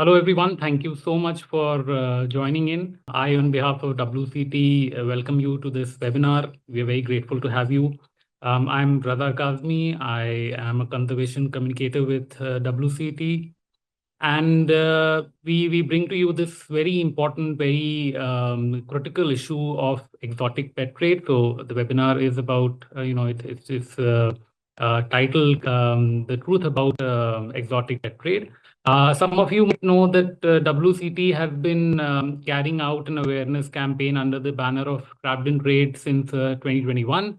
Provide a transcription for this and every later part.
Hello, everyone. Thank you so much for joining in. I, on behalf of WCT, welcome you to this webinar. We are very grateful to have you. I'm Raza Kazmi. I am a conservation communicator with WCT. And we bring to you this very important, very critical issue of exotic pet trade. So the webinar is about, it's titled "The Truth About Exotic Pet Trade." Some of you might know that WCT has been carrying out an awareness campaign under the banner of Trapped in Trade since 2021.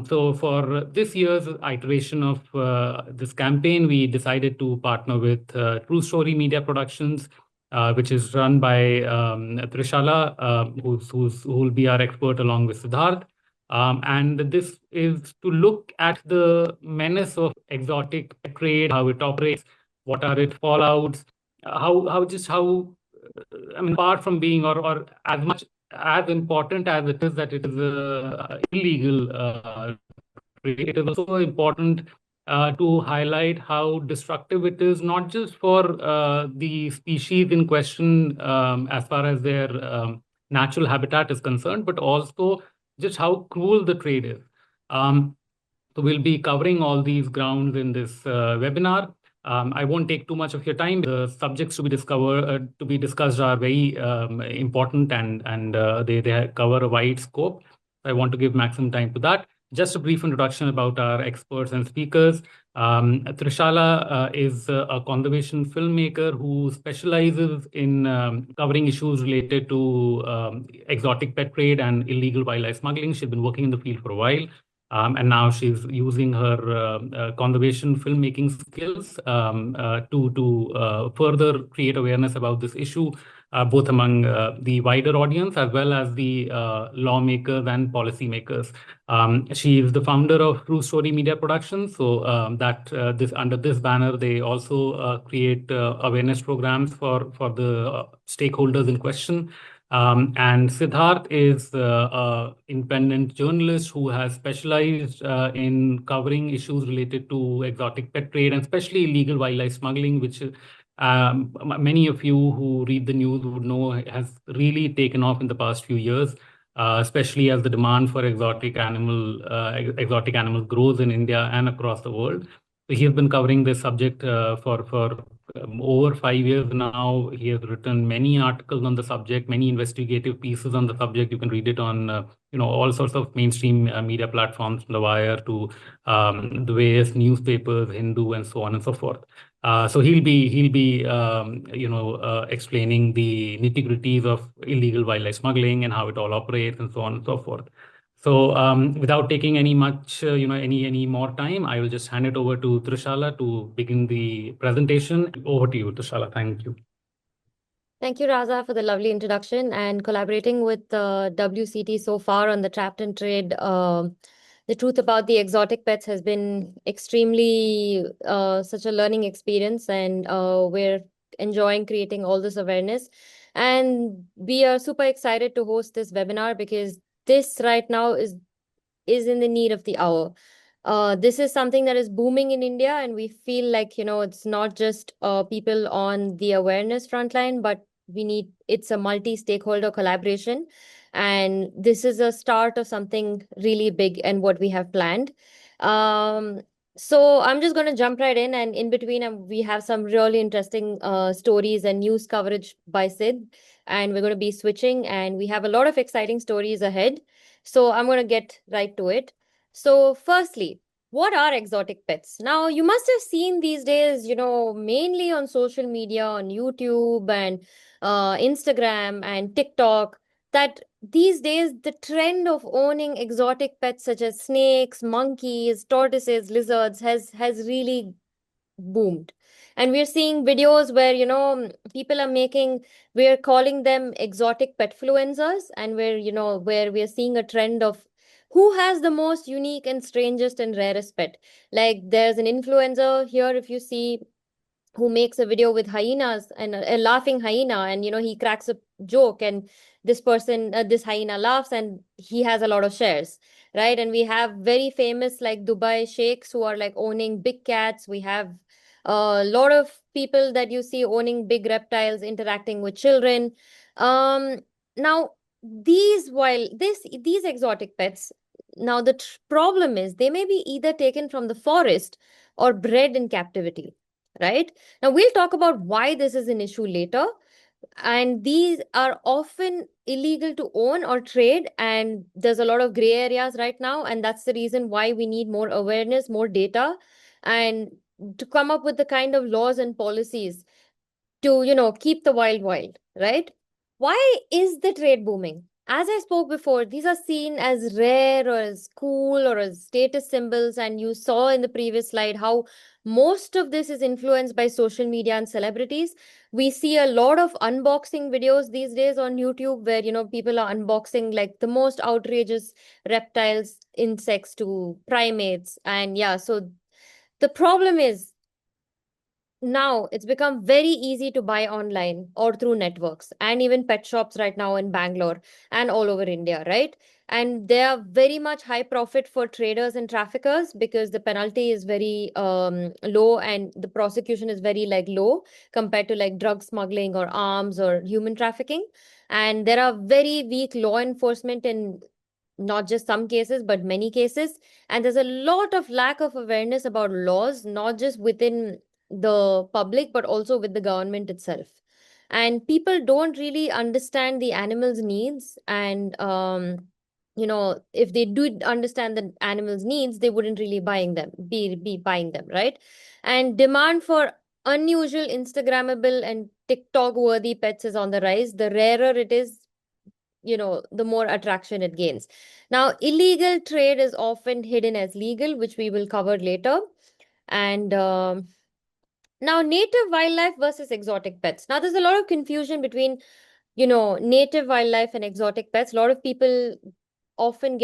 So for this year's iteration of this campaign, we decided to partner with True Story Media Productions, which is run by Trishala, who will be our expert along with Siddharth. And this is to look at the menace of exotic trade, how it operates, what are its fallouts, apart from being or as much as important as it is that it is illegal trade, it is also important to highlight how destructive it is, not just for the species in question as far as their natural habitat is concerned, but also just how cruel the trade is. So we'll be covering all these grounds in this webinar. I won't take too much of your time. The subjects to be discussed are very important and they cover a wide scope. I want to give maximum time to that. Just a brief introduction about our experts and speakers. Trishala is a conservation filmmaker who specializes in covering issues related to exotic pet trade and illegal wildlife smuggling. She's been working in the field for a while. And now she's using her conservation filmmaking skills to further create awareness about this issue, both among the wider audience as well as the lawmakers and policymakers. She is the founder of True Story Media Productions, so under this banner they also create awareness programs for the stakeholders in question. And Siddharth is an independent journalist who has specialized in covering issues related to exotic pet trade and especially illegal wildlife smuggling, which many of you who read the news would know has really taken off in the past few years, especially as the demand for exotic animals grows in India and across the world. So he has been covering this subject for over 5 years now. He has written many articles on the subject, many investigative pieces on the subject. You can read it on all sorts of mainstream media platforms, from The Wire to the various newspapers, Hindu, and so on and so forth. So he'll be explaining the nitty-gritties of illegal wildlife smuggling and how it all operates and so on and so forth. So without taking any more time, I will just hand it over to Trishala to begin the presentation. Over to you, Trishala. Thank you. Thank you, Raza, for the lovely introduction and collaborating with WCT so far on the Trapped in Trade. The truth about the exotic pets has been extremely such a learning experience, and we're enjoying creating all this awareness. And we are super excited to host this webinar because this right now is in the need of the hour. This is something that is booming in India, and we feel like, it's not just people on the awareness frontline, but it's a multi-stakeholder collaboration. And this is a start of something really big and what we have planned. So I'm just going to jump right in, and in between we have some really interesting stories and news coverage by Sid, and we're going to be switching, and we have a lot of exciting stories ahead. So I'm going to get right to it. So firstly, what are exotic pets? Now, you must have seen these days, mainly on social media, on YouTube and Instagram and TikTok, that these days the trend of owning exotic pets such as snakes, monkeys, tortoises, lizards has really boomed. And we're seeing videos where, people are we're calling them exotic petfluencers, and where we're seeing a trend of who has the most unique and strangest and rarest pet. Like there's an influencer here, if you see, who makes a video with hyenas and a laughing hyena, and he cracks a joke, and this hyena laughs, and he has a lot of shares, right? And we have very famous like Dubai sheikhs who are like owning big cats. We have A lot of people that you see owning big reptiles, interacting with children. Now these exotic pets, now the problem is they may be either taken from the forest or bred in captivity, right? Now we'll talk about why this is an issue later, and these are often illegal to own or trade, and there's a lot of gray areas right now, and that's the reason why we need more awareness, more data, and to come up with the kind of laws and policies to, keep the wild, right? Why is the trade booming? As I spoke before, these are seen as rare or as cool or as status symbols. And you saw in the previous slide how most of this is influenced by social media and celebrities. We see a lot of unboxing videos these days on YouTube where, people are unboxing like the most outrageous reptiles, insects to primates. And yeah, so the problem is now it's become very easy to buy online or through networks and even pet shops right now in Bangalore and all over India, right? And they are very much high profit for traders and traffickers because the penalty is very low and the prosecution is very like low compared to like drug smuggling or arms or human trafficking. And there are very weak law enforcement in not just some cases but many cases, and there's a lot of lack of awareness about laws, not just within the public but also with the government itself. And people don't really understand the animals needs, and if they do understand the animals needs, they wouldn't really be buying them, right? And demand for unusual, instagrammable and tiktok worthy pets is on the rise. The rarer it is, the more attraction it gains. Now illegal trade is often hidden as legal, which we will cover later. And now, native wildlife versus exotic pets. Now, there's a lot of confusion between, native wildlife and exotic pets. A lot of people often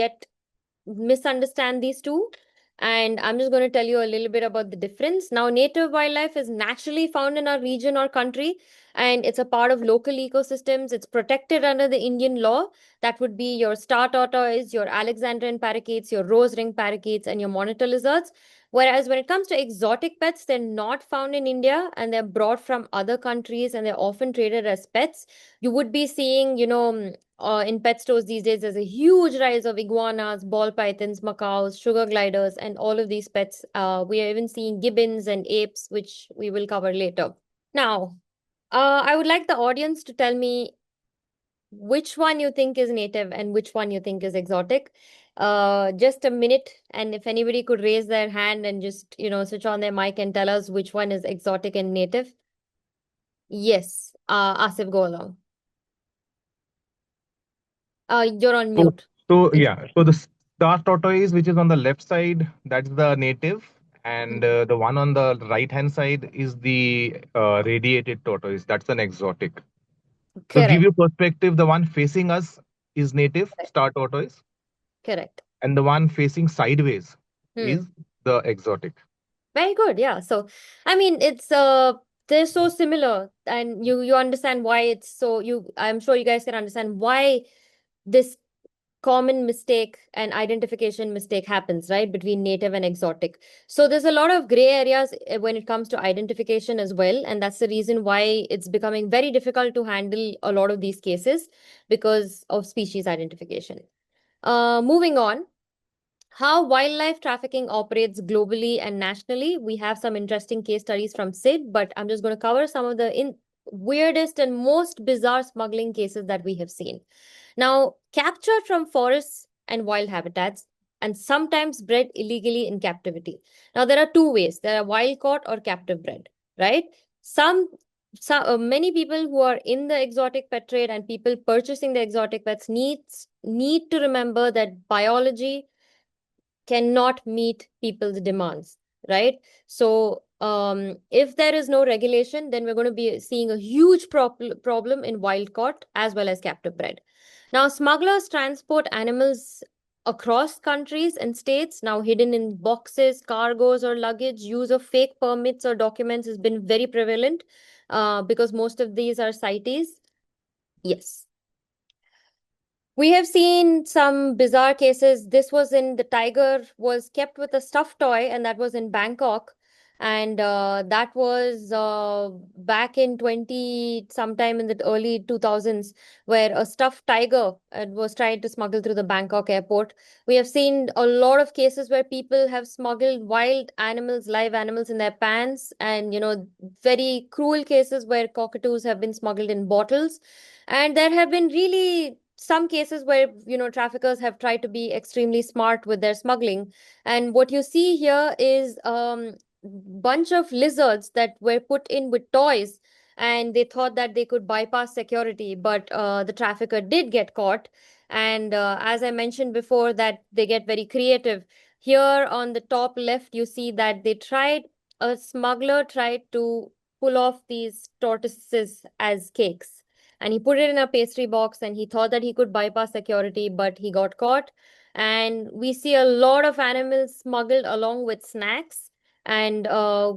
misunderstand these two. And I'm just going to tell you a little bit about the difference. Now, native wildlife is naturally found in our region or country, and it's a part of local ecosystems. It's protected under the Indian law. That would be your star tortoise, your Alexandrian parakeets, your rose ring parakeets, and your monitor lizards. Whereas when it comes to exotic pets, they're not found in India and they're brought from other countries and they're often traded as pets. You would be seeing, in pet stores these days, there's a huge rise of iguanas, ball pythons, macaws, sugar gliders, and all of these pets. We are even seeing gibbons and apes, which we will cover later. Now, I would like the audience to tell me which one you think is native and which one you think is exotic. Just a minute, and if anybody could raise their hand and just, switch on their mic and tell us which one is exotic and native. Yes, Asif, go along. You're on So, mute. so yeah, so the star tortoise, which is on the left side, that's the native, and the one on the right hand side is the radiated tortoise. That's an exotic. So, give Correct. you perspective, the one facing us is native Correct. star tortoise, Correct. and the one facing sideways Hmm. is the exotic. Very good. Yeah. So, I mean, it's they're so similar, and you understand why it's so. I'm sure you guys can understand why this common mistake and identification mistake happens, right, between native and exotic. So there's a lot of gray areas when it comes to identification as well, and that's the reason why it's becoming very difficult to handle a lot of these cases because of species identification. Moving on, how wildlife trafficking operates globally and nationally. We have some interesting case studies from Sid, but I'm just going to cover some of the weirdest and most bizarre smuggling cases that we have seen. Now, captured from forests and wild habitats and sometimes bred illegally in captivity. Now, there are two ways. There are wild caught or captive bred, right? Many people who are in the exotic pet trade and people purchasing the exotic pets need to remember that biology cannot meet people's demands, right? So if there is no regulation, then we're going to be seeing a huge problem in wild caught as well as captive bred. Now, smugglers transport animals across countries and states, now hidden in boxes, cargoes, or luggage. Use of fake permits or documents has been very prevalent because most of these are CITES. Yes. We have seen some bizarre cases. This was in the tiger was kept with a stuffed toy, and that was in Bangkok. And that was back in sometime in the early 2000s, where a stuffed tiger was tried to smuggle through the Bangkok airport. We have seen a lot of cases where people have smuggled wild animals, live animals in their pants, and very cruel cases where cockatoos have been smuggled in bottles. And there have been really some cases where traffickers have tried to be extremely smart with their smuggling. And what you see here is bunch of lizards that were put in with toys, and they thought that they could bypass security, but the trafficker did get caught. And as I mentioned before, that they get very creative. Here on the top left, you see that a smuggler tried to pull off these tortoises as cakes, and he put it in a pastry box, and he thought that he could bypass security, but he got caught. And we see a lot of animals smuggled along with snacks. And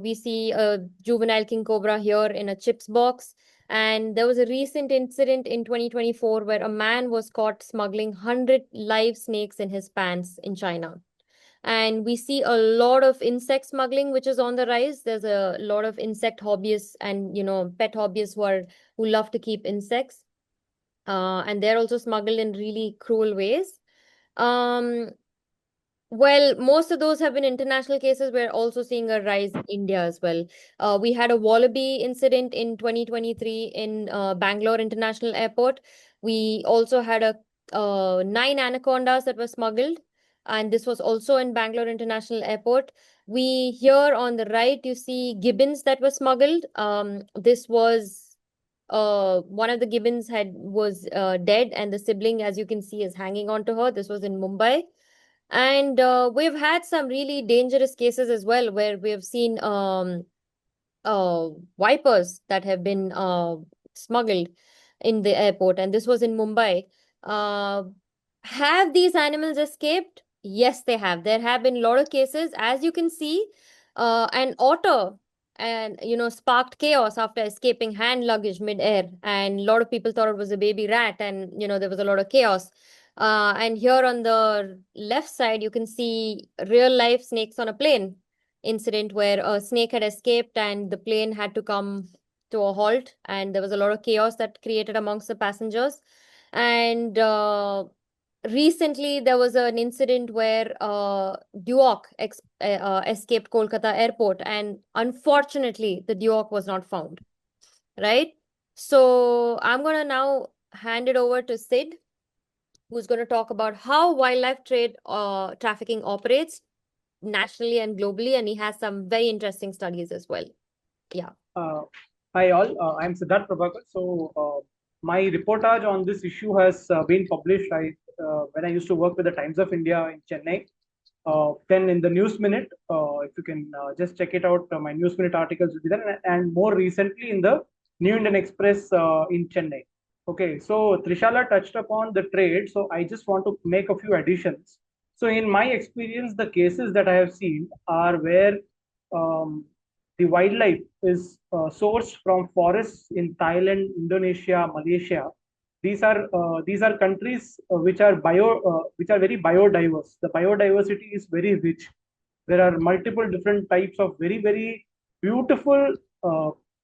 we see a juvenile king cobra here in a chips box. And there was a recent incident in 2024 where a man was caught smuggling 100 live snakes in his pants in China. And we see a lot of insect smuggling, which is on the rise. There's a lot of insect hobbyists and pet hobbyists who love to keep insects. And they're also smuggled in really cruel ways. Um, well, most of those have been international cases. We're also seeing a rise in India as well. We had a wallaby incident in 2023 in Bangalore International Airport. We also had 9 anacondas that were smuggled, and this was also in Bangalore International Airport. We here on the right, you see gibbons that were smuggled. This was one of the gibbons was dead, and the sibling, as you can see, is hanging onto her. This was in Mumbai. And we've had some really dangerous cases as well, where we have seen vipers that have been smuggled in the airport, and this was in Mumbai. Uh, have these animals escaped? Yes, they have. There have been a lot of cases, as you can see. An otter and sparked chaos after escaping hand luggage mid-air, and a lot of people thought it was a baby rat, and there was a lot of chaos. And here on the left side, you can see real life snakes on a plane incident where a snake had escaped and the plane had to come to a halt, and there was a lot of chaos that created amongst the passengers. And recently there was an incident where duok escaped Kolkata airport, and unfortunately the duok was not found, right? So I'm going to now hand it over to Sid, who's going to talk about how wildlife trade trafficking operates nationally and globally, and he has some very interesting studies as well. Yeah. Hi all, I'm Siddharth Prabhakar. So my reportage on this issue has been published when I used to work with the Times of India in Chennai. Then in the News Minute, if you can just check it out, my News Minute articles will be there, and more recently in the New Indian Express in Chennai. Okay, so Trishala touched upon the trade, so I just want to make a few additions. So in my experience, the cases that I have seen are where the wildlife is sourced from forests in Thailand, Indonesia, Malaysia. These are countries which are very biodiverse. The biodiversity is very rich. There are multiple different types of very beautiful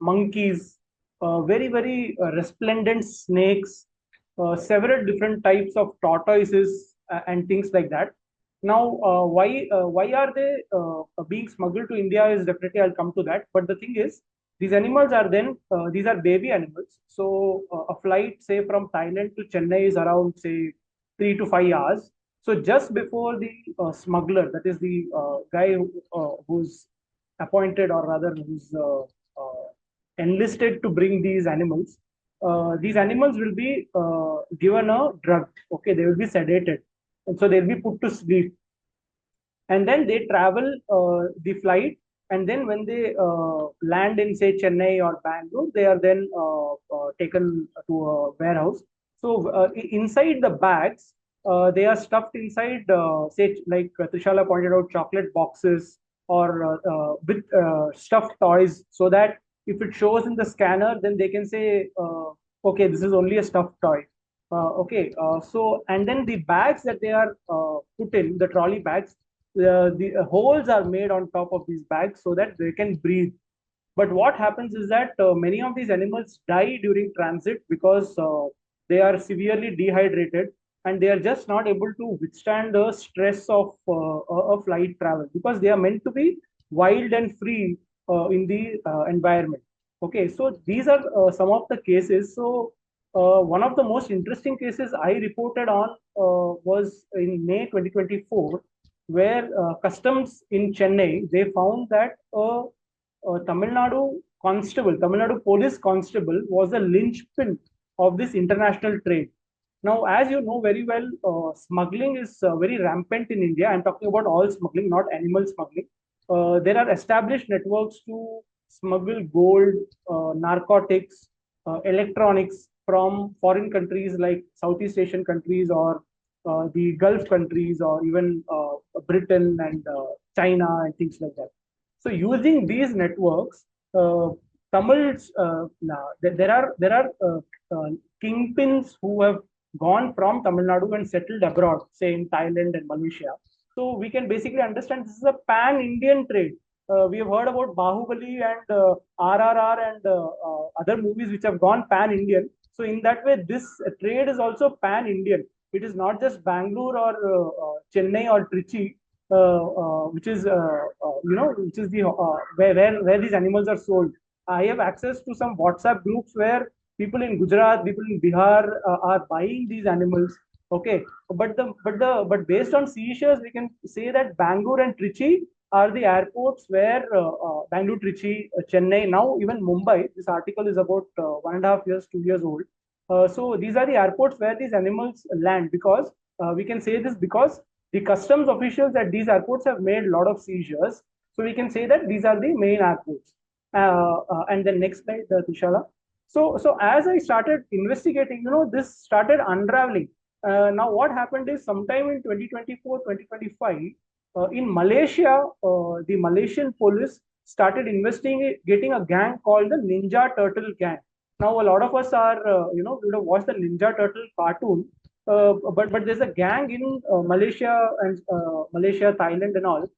monkeys, very resplendent snakes, several different types of tortoises and things like that. Now, why are they being smuggled to India is definitely, I'll come to that. But the thing is, these animals are these are baby animals. So a flight, say from Thailand to Chennai is around, say, 3 to 5 hours. So just before the smuggler, that is the guy who's appointed, or rather who's enlisted to bring these animals will be given a drug. Okay, they will be sedated, and so they'll be put to sleep, and then they travel the flight, and then when they land in, say, Chennai or Bangalore, they are then taken to a warehouse. So inside the bags, they are stuffed inside, say, like Trishala pointed out, chocolate boxes, or with stuffed toys, so that if it shows in the scanner, then they can say, okay, this is only a stuffed toy. Okay, so and then the bags that they are put in, the trolley bags, the holes are made on top of these bags so that they can breathe. But what happens is that many of these animals die during transit because they are severely dehydrated and they are just not able to withstand the stress of a flight travel because they are meant to be wild and free in the environment. Okay, so these are some of the cases. So one of the most interesting cases I reported on was in May 2024, where customs in Chennai, they found that Tamil Nadu police constable was a linchpin of this international trade. Now, as you know very well, smuggling is very rampant in India. I'm talking about all smuggling, not animal smuggling. There are established networks to smuggle gold, narcotics, electronics from foreign countries like Southeast Asian countries or the Gulf countries or even Britain and China and things like that. So using these networks, Tamils, there are kingpins who have gone from Tamil Nadu and settled abroad, say in Thailand and Malaysia. So we can basically understand this is a pan-Indian trade. We have heard about Bahubali and RRR and other movies which have gone pan-Indian. So in that way, this trade is also pan-Indian. It is not just Bangalore or Chennai or Trichy, which is which is the where these animals are sold. I have access to some WhatsApp groups where people in Gujarat, people in Bihar are buying these animals. Okay, but based on seizures, we can say that Bangalore and Trichy are the airports where Bangalore, Trichy, Chennai, now even Mumbai. This article is about 1.5 years, 2 years old. So these are the airports where these animals land because we can say this because the customs officials at these airports have made a lot of seizures. So we can say that these are the main airports. And then next slide, Trishala. So as I started investigating, this started unraveling. Now what happened is sometime in 2024, 2025, in Malaysia, the Malaysian police started investigating a gang called the Ninja Turtle Gang. Now a lot of us are, we would have watched the Ninja Turtle cartoon, but there's a gang in Malaysia and Malaysia, Thailand, and all,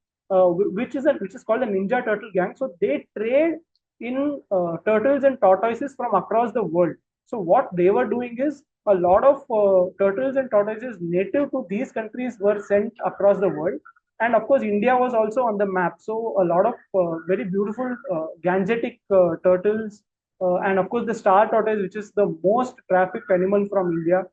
which is called the Ninja Turtle Gang. So they trade in turtles and tortoises from across the world. So what they were doing is a lot of turtles and tortoises native to these countries were sent across the world. And of course, India was also on the map. So a lot of very beautiful gangetic turtles, and of course the star tortoise, which is the most trafficked animal from India,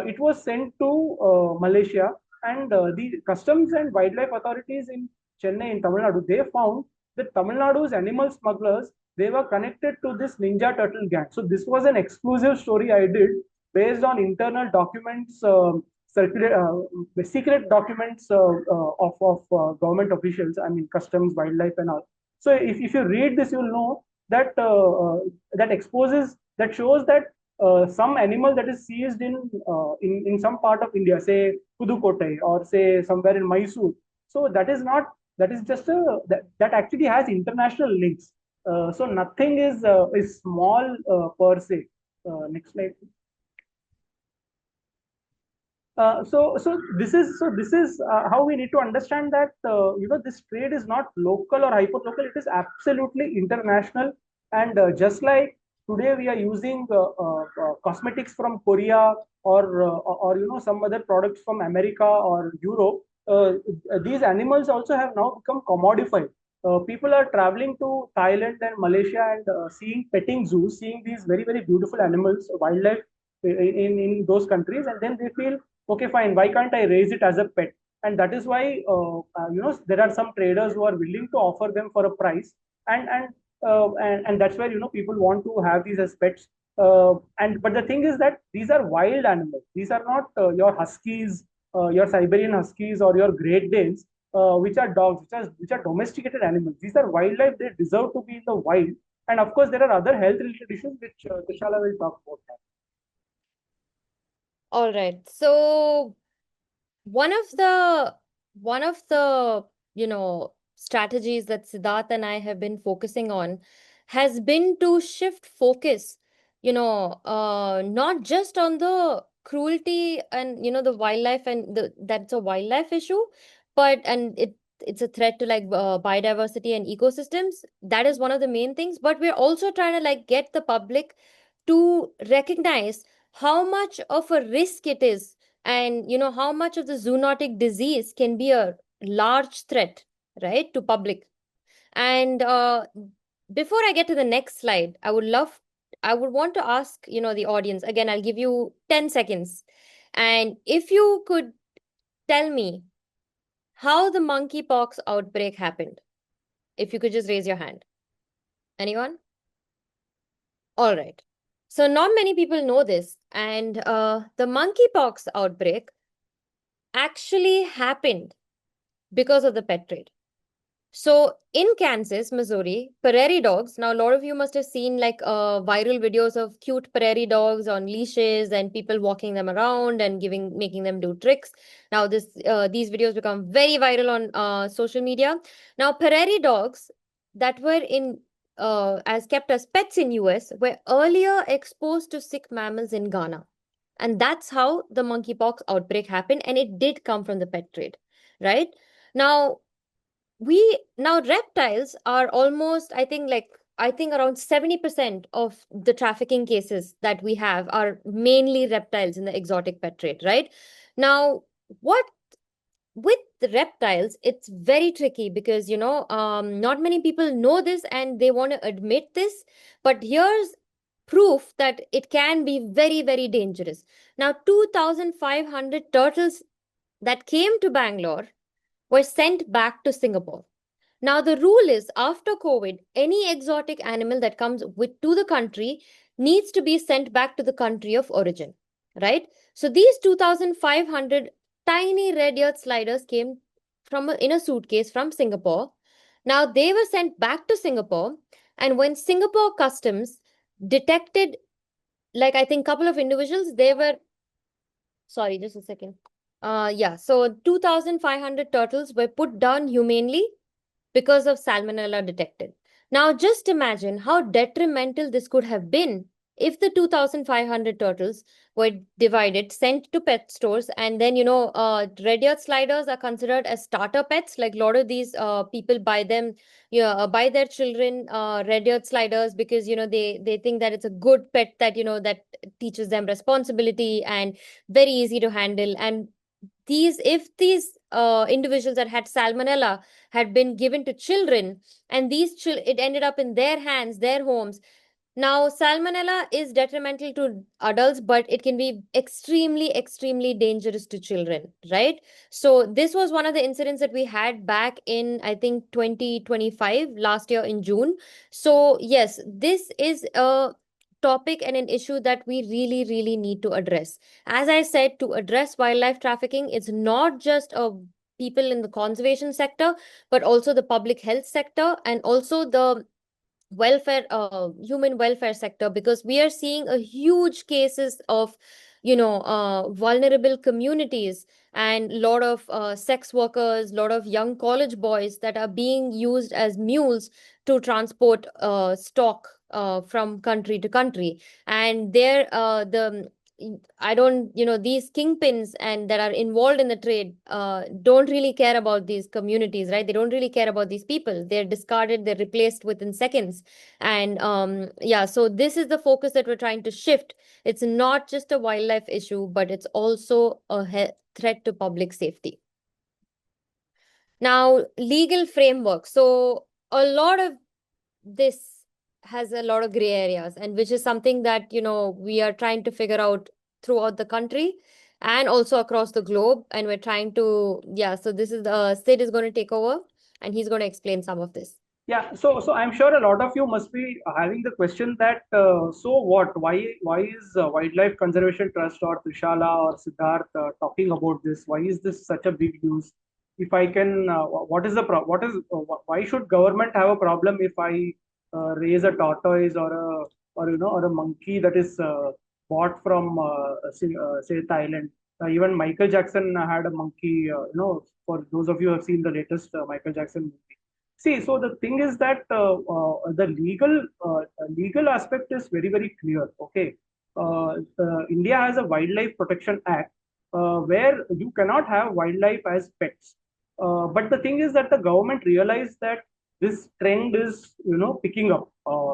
it was sent to Malaysia. And the customs and wildlife authorities in Chennai, in Tamil Nadu, they found that Tamil Nadu's animal smugglers, they were connected to this Ninja Turtle gang. So this was an exclusive story I did based on internal documents, secret documents of government officials. I mean, customs, wildlife, and all. So if you read this, you'll know that that shows that some animal that is seized in some part of India, say Pudukkottai or say somewhere in Mysore. So that is just that actually has international links. So nothing is small per se. Next slide. So this is how we need to understand that this trade is not local or hyper local. It is absolutely international, and just like today we are using cosmetics from Korea or some other products from America or Europe. These animals also have now become commodified. People are traveling to Thailand and Malaysia and seeing petting zoos, seeing these very very beautiful animals, wildlife in those countries, and then they feel, okay, fine, why can't I raise it as a pet? And that is why there are some traders who are willing to offer them for a price, and that's where people want to have these as pets. But the thing is that these are wild animals. These are not your huskies, your Siberian huskies, or your Great Danes, which are dogs, which are domesticated animals. These are wildlife. They deserve to be in the wild. And of course, there are other health related issues which Trishala will talk about now. All right. So one of the strategies that Siddharth and I have been focusing on has been to shift focus, not just on the cruelty and the wildlife and that's a wildlife issue, but it's a threat to like biodiversity and ecosystems. That is one of the main things. But we're also trying to like get the public to recognize how much of a risk it is, and how much of the zoonotic disease can be a large threat, right, to public. And before I get to the next slide, I would want to ask, the audience again. I'll give you 10 seconds, and if you could tell me how the monkeypox outbreak happened, if you could just raise your hand. Anyone? All right. So not many people know this, and the monkeypox outbreak actually happened because of the pet trade. So in Kansas, Missouri, prairie dogs. Now, a lot of you must have seen like viral videos of cute prairie dogs on leashes and people walking them around and making them do tricks. Now, these videos become very viral on social media. Now, prairie dogs that were as kept as pets in US were earlier exposed to sick mammals in Ghana. And that's how the monkeypox outbreak happened. And it did come from the pet trade, right? Now, reptiles are almost, I think around 70% of the trafficking cases that we have are mainly reptiles in the exotic pet trade, right? Now, what with the reptiles, it's very tricky because, not many people know this and they want to admit this, but here's proof that it can be very, very dangerous. Now, 2,500 turtles that came to Bangalore were sent back to Singapore. Now, the rule is after COVID, any exotic animal that comes to the country needs to be sent back to the country of origin, right? So these 2,500 tiny red-eared sliders came in a suitcase from Singapore. Now, they were sent back to Singapore, and when Singapore customs detected, like I think couple of individuals, they were, sorry, just a second. So 2,500 turtles were put down humanely because of salmonella detected. Now, just imagine how detrimental this could have been if the 2,500 turtles were divided, sent to pet stores, and then, red-eared sliders are considered as starter pets. Like a lot of these people buy them, buy their children red-eared sliders because, they think that it's a good pet that, that teaches them responsibility and very easy to handle. And if these individuals that had salmonella had been given to children, and it ended up in their hands, their homes. Now, salmonella is detrimental to adults, but it can be extremely, extremely dangerous to children, right? So this was one of the incidents that we had back in, I think, 2025, last year in June. So yes, this is a topic and an issue that we really, really need to address. As I said, to address wildlife trafficking, it's not just people in the conservation sector, but also the public health sector and also the human welfare sector, because we are seeing a huge cases of vulnerable communities and a lot of sex workers, a lot of young college boys that are being used as mules to transport stock from country to country. And I don't, these kingpins and that are involved in the trade don't really care about these communities, right? They don't really care about these people. They're discarded, they're replaced within seconds. And so this is the focus that we're trying to shift. It's not just a wildlife issue, but it's also a threat to public safety. Now, legal framework. So a lot of this has a lot of gray areas, and which is something that, we are trying to figure out throughout the country and also across the globe. And we're trying to, so this is Sid is going to take over and he's going to explain some of this. Yeah, so I'm sure a lot of you must be having the question that so what? Why is Wildlife Conservation Trust or Trishala or Siddharth talking about this? Why is this such a big news? If I can, why should government have a problem if I raise a tortoise or a monkey that is bought from say Thailand? Even Michael Jackson had a monkey. For those of you who have seen the latest Michael Jackson movie. See, so the thing is that the legal aspect is very, very clear. Okay, India has a Wildlife Protection Act where you cannot have wildlife as pets. But the thing is that the government realized that this trend is, picking up,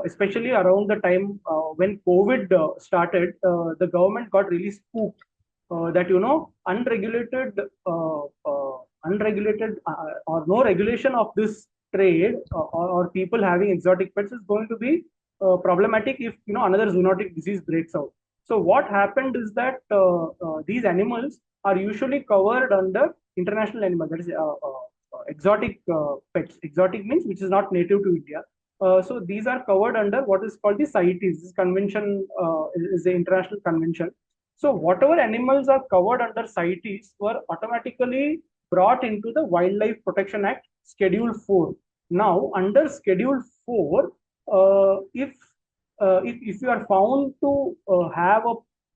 especially around the time when COVID started. The government got really spooked that unregulated or no regulation of this trade or people having exotic pets is going to be problematic if another zoonotic disease breaks out. So what happened is that these animals are usually covered under international animal, that is exotic pets. Exotic means which is not native to India. So these are covered under what is called the CITES. This convention is the international convention. So whatever animals are covered under CITES were automatically brought into the Wildlife Protection Act Schedule 4. Now, under Schedule 4, if you are found to have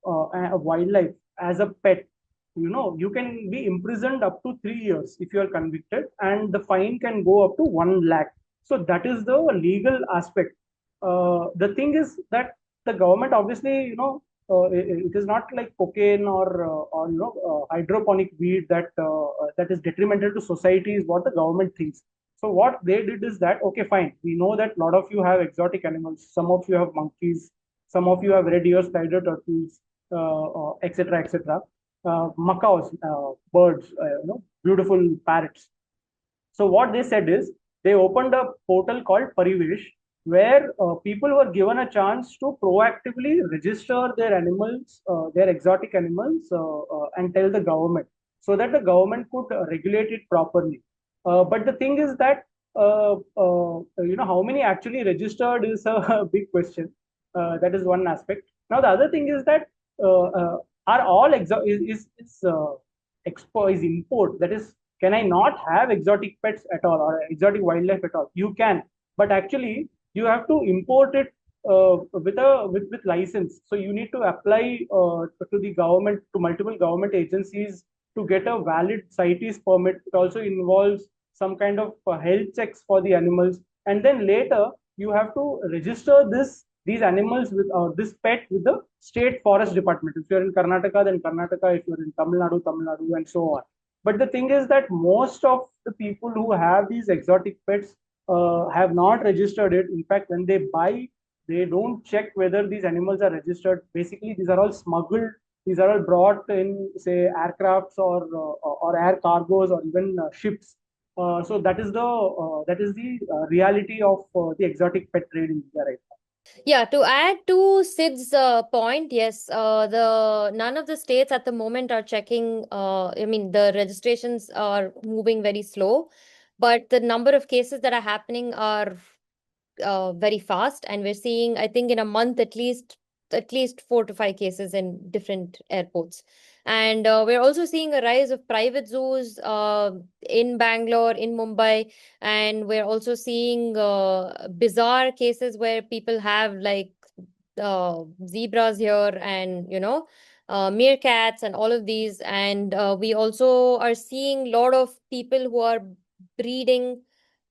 a wildlife as a pet, you can be imprisoned up to 3 years if you are convicted, and the fine can go up to 1 lakh. So that is the legal aspect. The thing is that the government obviously, it is not like cocaine or hydroponic weed that is detrimental to society is what the government thinks. So what they did is that, okay, fine, we know that a lot of you have exotic animals. Some of you have monkeys, some of you have red ear spider turtles, etc., etc. Macaws, birds, beautiful parrots. So what they said is they opened a portal called Parivesh, where people were given a chance to proactively register their animals, their exotic animals, and tell the government so that the government could regulate it properly. But the thing is that how many actually registered is a big question. That is one aspect. Now the other thing is that are all is import, that is, can I not have exotic pets at all or exotic wildlife at all? You can, but actually you have to import it with license. So you need to apply to the government, to multiple government agencies to get a valid CITES permit. It also involves some kind of health checks for the animals, and then later you have to register these animals with this pet with the state forest department. If you're in Karnataka, then Karnataka. If you're in Tamil Nadu, and so on. But the thing is that most of the people who have these exotic pets have not registered it. In fact, when they buy, they don't check whether these animals are registered. Basically, these are all smuggled. These are all brought in, say, aircrafts or air cargos or even ships. So that is the reality of the exotic pet trade in India right now. Yeah, to add to Sid's point, yes, the none of the states at the moment are checking. I mean, the registrations are moving very slow, but the number of cases that are happening are very fast, and we're seeing, I think, in a month at least 4 to 5 cases in different airports. And we're also seeing a rise of private zoos in Bangalore, in Mumbai, and we're also seeing bizarre cases where people have like zebras here and meerkats and all of these. And we also are seeing a lot of people who are breeding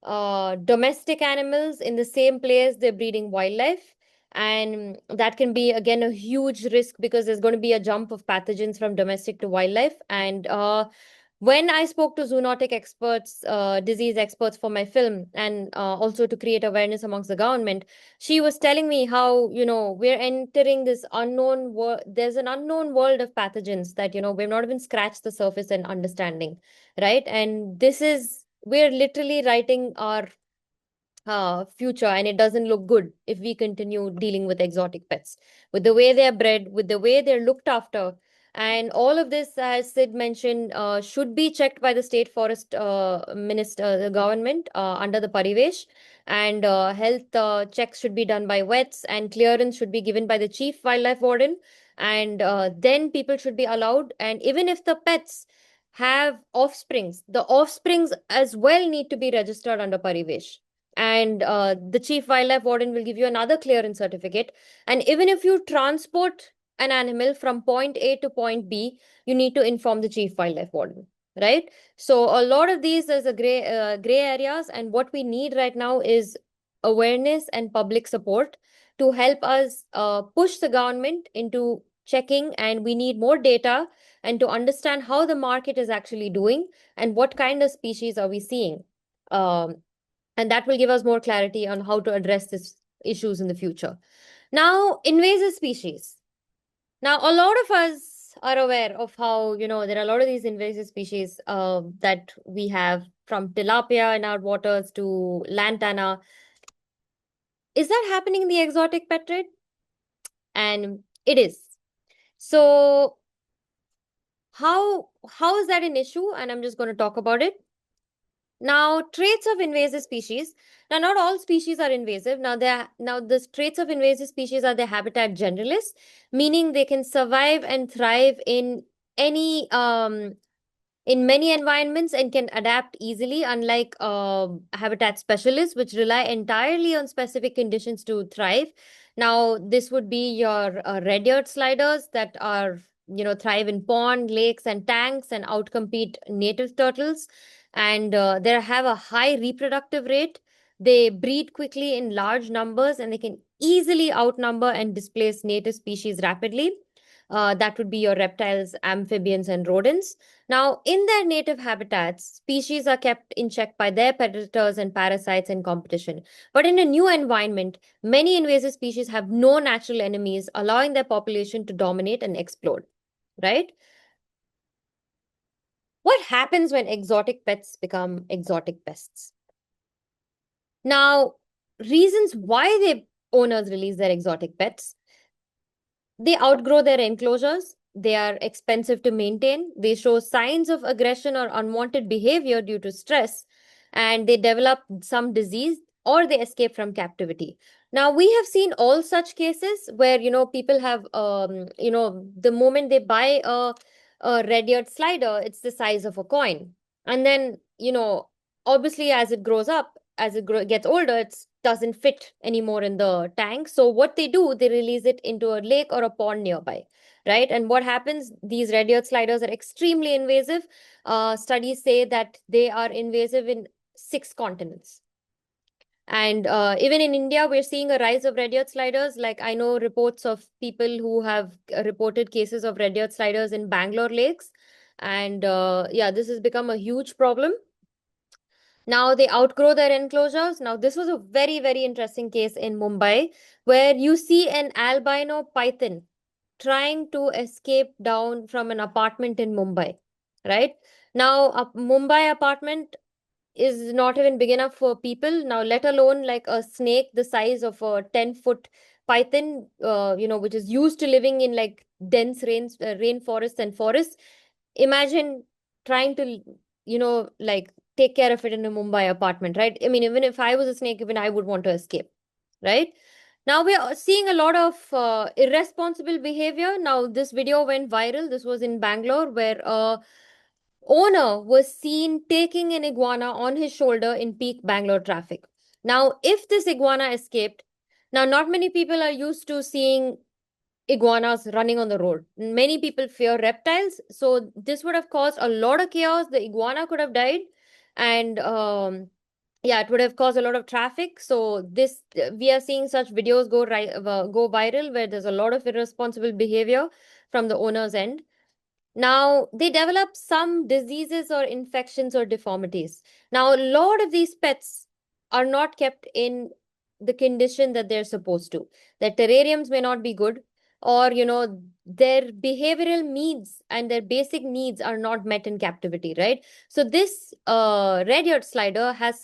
domestic animals in the same place they're breeding wildlife. And that can be, again, a huge risk because there's going to be a jump of pathogens from domestic to wildlife. And when I spoke to zoonotic experts, disease experts for my film, and also to create awareness amongst the government, she was telling me how, we're entering this unknown world. There's an unknown world of pathogens that, we've not even scratched the surface in understanding, right? And we're literally writing our future, and it doesn't look good if we continue dealing with exotic pets, with the way they're bred, with the way they're looked after. And all of this, as Sid mentioned, should be checked by the state forest minister, the government, under the Parivesh. And health checks should be done by vets, and clearance should be given by the chief wildlife warden. And then people should be allowed. And even if the pets have offsprings, the offsprings as well need to be registered under Parivesh. And the chief wildlife warden will give you another clearance certificate. And even if you transport an animal from point A to point B, you need to inform the chief wildlife warden, right? So a lot of these is a gray areas, and what we need right now is awareness and public support to help us push the government into checking, and we need more data and to understand how the market is actually doing and what kind of species are we seeing. And that will give us more clarity on how to address these issues in the future. Now, invasive species. Now, a lot of us are aware of how, there are a lot of these invasive species that we have, from tilapia in our waters to lantana. Is that happening in the exotic pet trade? And it is. So how is that an issue? And I'm just going to talk about it. Now, traits of invasive species. Now, not all species are invasive. Now, the traits of invasive species are their habitat generalists, meaning they can survive and thrive in any in many environments and can adapt easily, unlike habitat specialists, which rely entirely on specific conditions to thrive. Now, this would be your red-eared sliders that are, thrive in pond, lakes, and tanks and outcompete native turtles. And they have a high reproductive rate. They breed quickly in large numbers, and they can easily outnumber and displace native species rapidly. That would be your reptiles, amphibians, and rodents. Now, in their native habitats, species are kept in check by their predators and parasites in competition. But in a new environment, many invasive species have no natural enemies, allowing their population to dominate and explode, right? What happens when exotic pets become exotic pests? Now, reasons why the owners release their exotic pets. They outgrow their enclosures. They are expensive to maintain. They show signs of aggression or unwanted behavior due to stress, and they develop some disease or they escape from captivity. Now, we have seen all such cases where, people have, the moment they buy a red-eared slider, it's the size of a coin. And then, obviously, as it grows up, as it gets older, it doesn't fit anymore in the tank. So what they do, they release it into a lake or a pond nearby, right? And what happens? These red-eared sliders are extremely invasive. Studies say that they are invasive in 6 continents. And even in India, we're seeing a rise of red-eared sliders. Like, I know reports of people who have reported cases of red-eared sliders in Bangalore lakes. And yeah, this has become a huge problem. Now they outgrow their enclosures. Now, this was a very, very interesting case in Mumbai where you see an albino python trying to escape down from an apartment in Mumbai, right? Now, a Mumbai apartment is not even big enough for people, now let alone like a snake the size of a 10-foot python, which is used to living in like dense rainforests and forests. Imagine trying to, like take care of it in a Mumbai apartment, right? I mean, even if I was a snake, even I would want to escape, right? Now we are seeing a lot of irresponsible behavior. Now this video went viral. This was in Bangalore where owner was seen taking an iguana on his shoulder in peak Bangalore traffic. Now, if this iguana escaped, now not many people are used to seeing iguanas running on the road. Many people fear reptiles, so this would have caused a lot of chaos. The iguana could have died, and yeah, it would have caused a lot of traffic. So this we are seeing such videos go viral where there's a lot of irresponsible behavior from the owner's end. Now, they develop some diseases or infections or deformities. Now, a lot of these pets are not kept in the condition that they're supposed to. Their terrariums may not be good, or, their behavioral needs and their basic needs are not met in captivity, right? So this red-eared slider has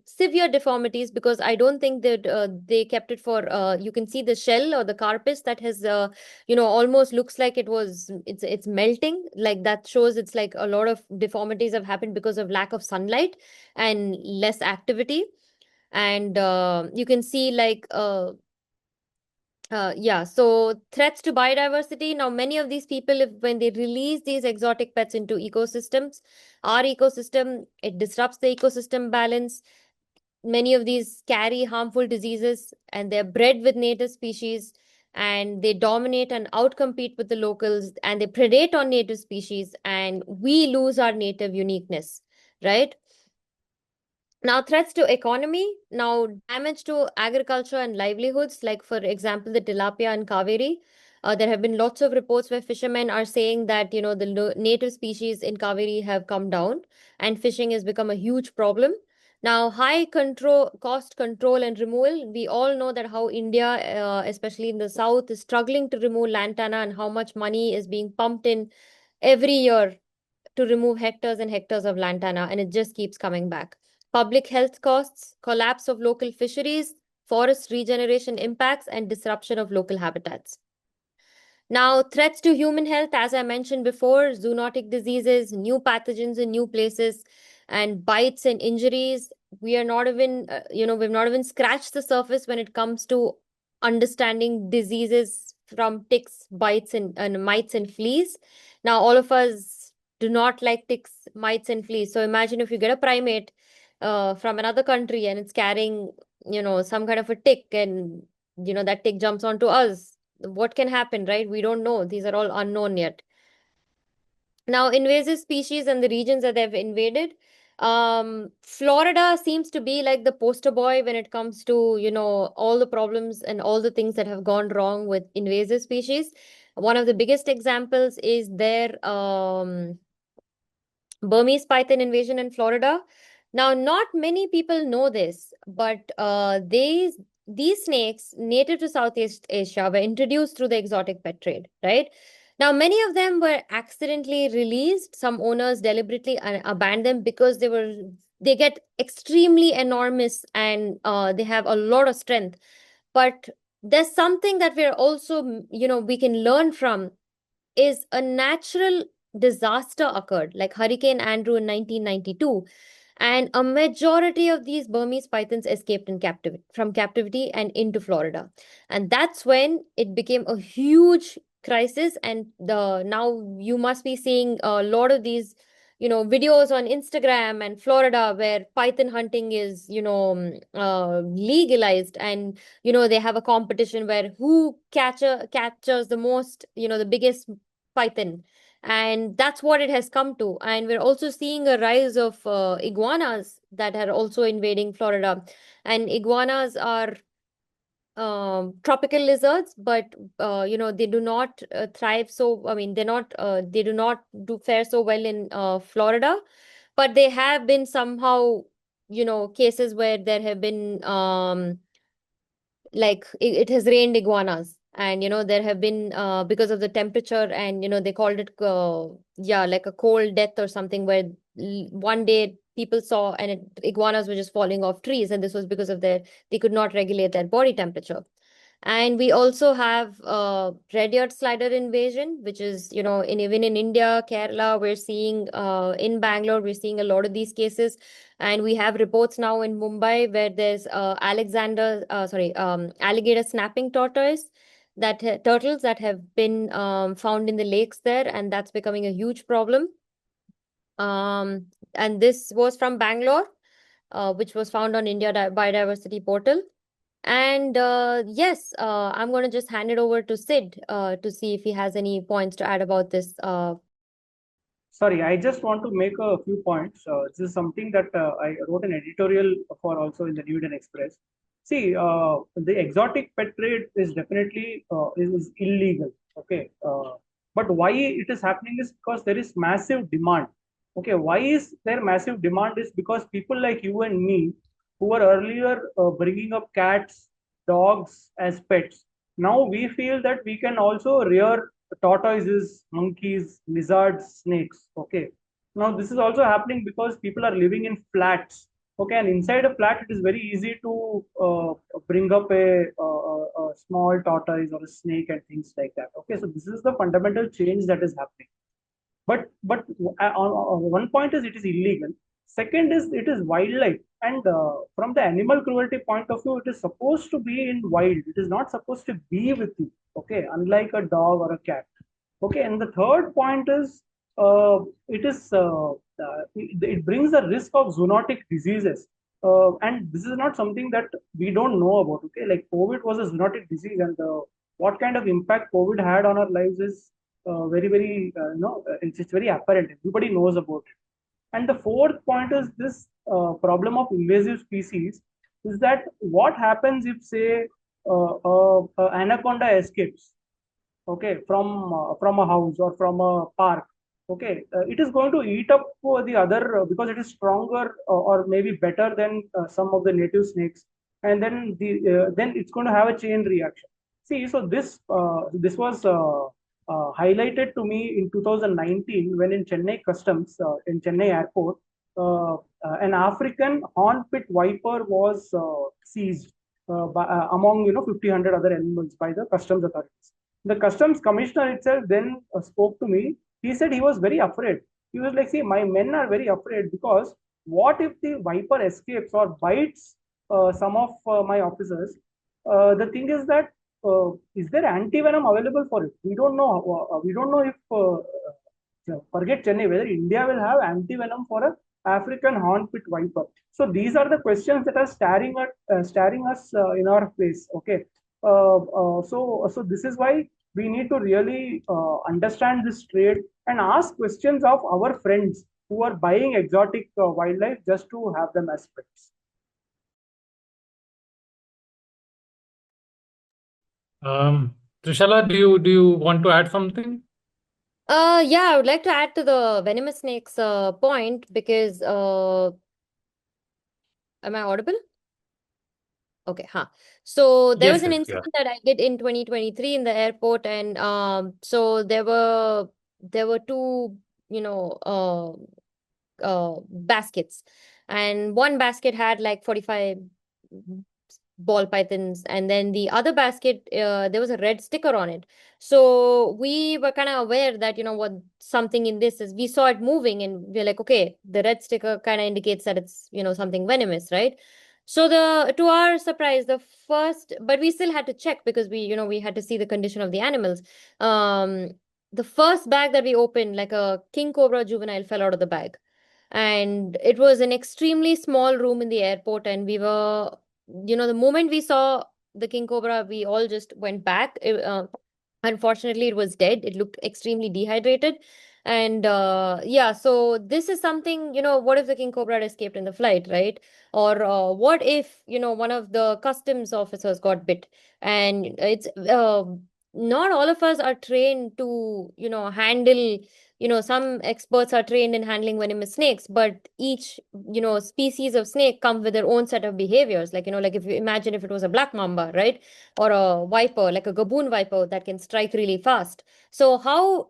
severe deformities because I don't think that they kept it for, you can see the shell or the carapace that has, almost looks like it's melting. Like that shows it's like a lot of deformities have happened because of lack of sunlight and less activity. And you can see like, yeah, so threats to biodiversity. Now, many of these people, when they release these exotic pets into ecosystems, our ecosystem, it disrupts the ecosystem balance. Many of these carry harmful diseases and they're bred with native species and they dominate and outcompete with the locals and they predate on native species and we lose our native uniqueness, right? Now, threats to economy. Now, damage to agriculture and livelihoods, like for example, the tilapia and Kaveri. There have been lots of reports where fishermen are saying that, the native species in Kaveri have come down and fishing has become a huge problem. Now, high cost control and removal, we all know that how India, especially in the south, is struggling to remove lantana and how much money is being pumped in every year to remove hectares and hectares of lantana, and it just keeps coming back. Public health costs, collapse of local fisheries, forest regeneration impacts, and disruption of local habitats. Now, threats to human health, as I mentioned before, zoonotic diseases, new pathogens in new places, and bites and injuries. We are not even, we've not even scratched the surface when it comes to understanding diseases from ticks, bites, and mites and fleas. Now, all of us do not like ticks, mites, and fleas. So imagine if you get a primate from another country and it's carrying, some kind of a tick, and that tick jumps onto us. What can happen, right? We don't know. These are all unknown yet. Now, invasive species and the regions that they've invaded. Florida seems to be like the poster boy when it comes to, all the problems and all the things that have gone wrong with invasive species. One of the biggest examples is their Burmese python invasion in Florida. Now, not many people know this, but these snakes native to Southeast Asia were introduced through the exotic pet trade, right? Now, many of them were accidentally released. Some owners deliberately abandoned them because they get extremely enormous and they have a lot of strength. But there's something that we're also, we can learn from is a natural disaster occurred, like Hurricane Andrew in 1992. And a majority of these Burmese pythons escaped from captivity and into Florida. And that's when it became a huge crisis. And now you must be seeing a lot of these, videos on Instagram and Florida where python hunting is, legalized. And, they have a competition where who captures the most, the biggest python. And that's what it has come to. And we're also seeing a rise of iguanas that are also invading Florida. And iguanas are tropical lizards, but they do not thrive. So I mean, they do not do fare so well in Florida, but they have been somehow, cases where there have been like it has rained iguanas, and there have been because of the temperature, and they called it like a cold death or something, where one day people saw and iguanas were just falling off trees, and this was because of they could not regulate their body temperature. And we also have red-eared slider invasion, which is, even in India, Kerala, we're seeing in Bangalore, we're seeing a lot of these cases. And we have reports now in Mumbai where there's alligator snapping turtles that have been found in the lakes there, and that's becoming a huge problem. And this was from Bangalore, which was found on India Biodiversity Portal. And yes, I'm going to just hand it over to Sid to see if he has any points to add about this. Sorry, I just want to make a few points. This is something that I wrote an editorial for also in the New Indian Express. See, the exotic pet trade is definitely is illegal. Okay, but why it is happening is because there is massive demand. Okay, why is there massive demand? Is because people like you and me, who were earlier bringing up cats, dogs as pets, now we feel that we can also rear tortoises, monkeys, lizards, snakes. Okay. Now this is also happening because people are living in flats. Okay, and inside a flat, it is very easy to bring up a small tortoise or a snake and things like that. Okay, so this is the fundamental change that is happening. But on one point is it is illegal. Second is it is wildlife, and from the animal cruelty point of view, it is supposed to be in wild. It is not supposed to be with you. Okay, unlike a dog or a cat. Okay, and the third point is it brings the risk of zoonotic diseases. And this is not something that we don't know about. Okay, like COVID was a zoonotic disease, and what kind of impact COVID had on our lives is very it's very apparent. Everybody knows about it. And the fourth point is this problem of invasive species is that what happens if, say, anaconda escapes? okay, from a house or from a park, okay, it is going to eat up the other because it is stronger or maybe better than some of the native snakes, and then it's going to have a chain reaction. See, so this was highlighted to me in 2019 when in Chennai Customs, in Chennai Airport, an African hornpit viper was seized among 50 other animals by the customs authorities. The customs commissioner itself then spoke to me. He said he was very afraid. He was like, see, my men are very afraid because what if the viper escapes or bites some of my officers? The thing is that is there anti venom available for it? We don't know. We don't know if forget Chennai whether India will have anti venom for a African hornpit viper. So these are the questions that are staring us in our face. Okay. So this is why we need to really understand this trade and ask questions of our friends who are buying exotic wildlife just to have them as pets. Trishala, do you want to add something? Yeah, I would like to add to the venomous snakes point because am I audible? Okay, So there was Yes, an yes, yeah. incident that I did in 2023 in the airport, and so there were two, baskets, and one basket had like 45 ball pythons, and then the other basket, there was a red sticker on it. So we were kind of aware that what something in this is. We saw it moving, and we're like, okay, the red sticker kind of indicates that it's something venomous, right? So to our surprise, but we still had to check because we had to see the condition of the animals. The first bag that we opened, like a king cobra juvenile fell out of the bag, and it was an extremely small room in the airport, and we were, the moment we saw the king cobra, we all just went back. Unfortunately, it was dead. It looked extremely dehydrated. And yeah, so this is something, what if the king cobra had escaped in the flight, right? Or what if, one of the customs officers got bit? And it's not all of us are trained to, handle, some experts are trained in handling venomous snakes, but each, species of snake come with their own set of behaviors. Like, like if you imagine if it was a black mamba, right? Or a viper, like a gaboon viper that can strike really fast. So how,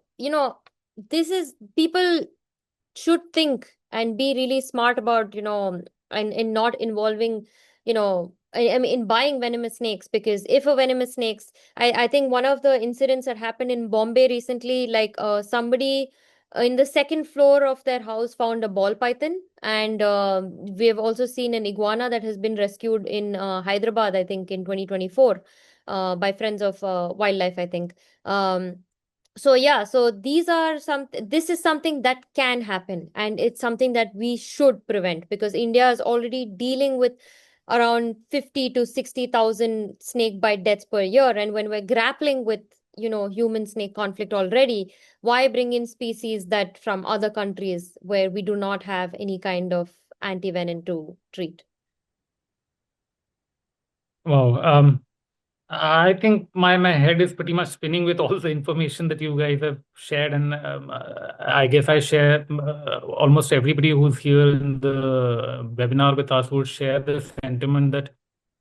this is people should think and be really smart about, and not involving, I mean, in buying venomous snakes, because if a venomous snakes, I think one of the incidents that happened in Bombay recently, like somebody in the second floor of their house found a ball python, and we have also seen an iguana that has been rescued in Hyderabad, I think in 2024, by Friends of Wildlife, I think. So yeah, so this is something that can happen, and it's something that we should prevent, because India is already dealing with around 50 to 60,000 snake bite deaths per year. And when we're grappling with human snake conflict already, why bring in species that from other countries where we do not have any kind of anti-venom to treat? Wow. I think my head is pretty much spinning with all the information that you guys have shared, and I guess I share almost everybody who's here in the webinar with us would share the sentiment that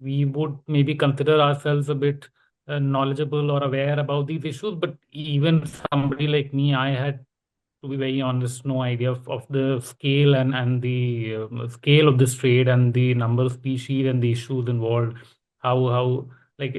we would maybe consider ourselves a bit knowledgeable or aware about these issues, but even somebody like me, I had, to be very honest, no idea of the scale and the scale of this trade and the number of species and the issues involved. How like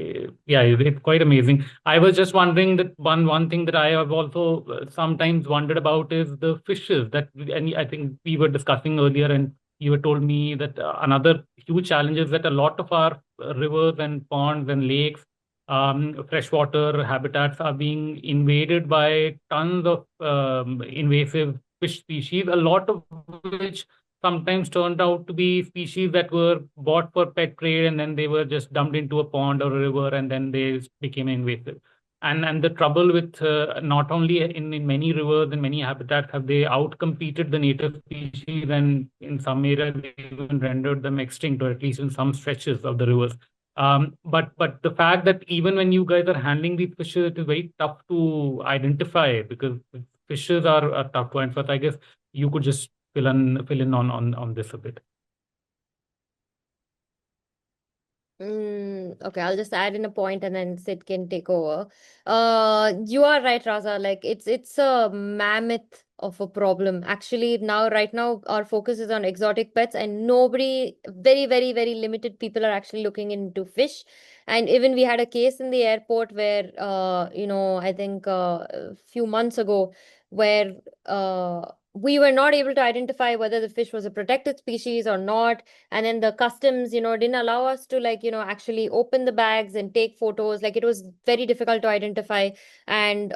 yeah, it's quite amazing. I was just wondering that one thing that I have also sometimes wondered about is the fishes that, and I think we were discussing earlier, and you were told me that another huge challenge is that a lot of our rivers and ponds and lakes, freshwater habitats are being invaded by tons of invasive fish species, a lot of which sometimes turned out to be species that were bought for pet trade, and then they were just dumped into a pond or a river, and then they became invasive. And the trouble with not only in many rivers and many habitats have they outcompeted the native species, and in some areas they even rendered them extinct, or at least in some stretches of the rivers. But the fact that even when you guys are handling these fishes, it is very tough to identify because fishes are tough to identify. I guess you could just fill in on this a bit. Okay, I'll just add in a point and then Sid can take over. You are right, Raza. Like it's a mammoth of a problem. Actually, right now, our focus is on exotic pets, and nobody, very, very, very limited people are actually looking into fish. And even we had a case in the airport where, I think a few months ago, where we were not able to identify whether the fish was a protected species or not, and then the customs didn't allow us to actually open the bags and take photos. Like it was very difficult to identify. And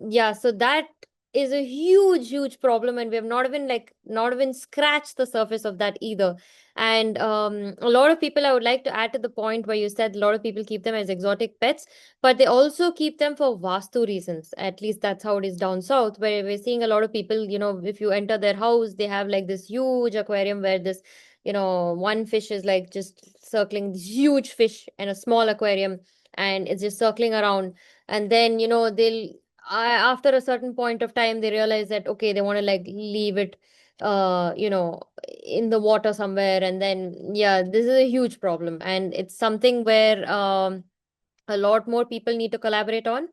yeah, so that is a huge problem, and we have not even scratched the surface of that either. And a lot of people, I would like to add to the point where you said a lot of people keep them as exotic pets, but they also keep them for vastu reasons. At least that's how it is down south, where we're seeing a lot of people, if you enter their house, they have like this huge aquarium where this one fish is like just circling this huge fish in a small aquarium, and it's just circling around. And then after a certain point of time, they realize that okay, they want to like leave it in the water somewhere. And then yeah, this is a huge problem, and it's something where a lot more people need to collaborate on.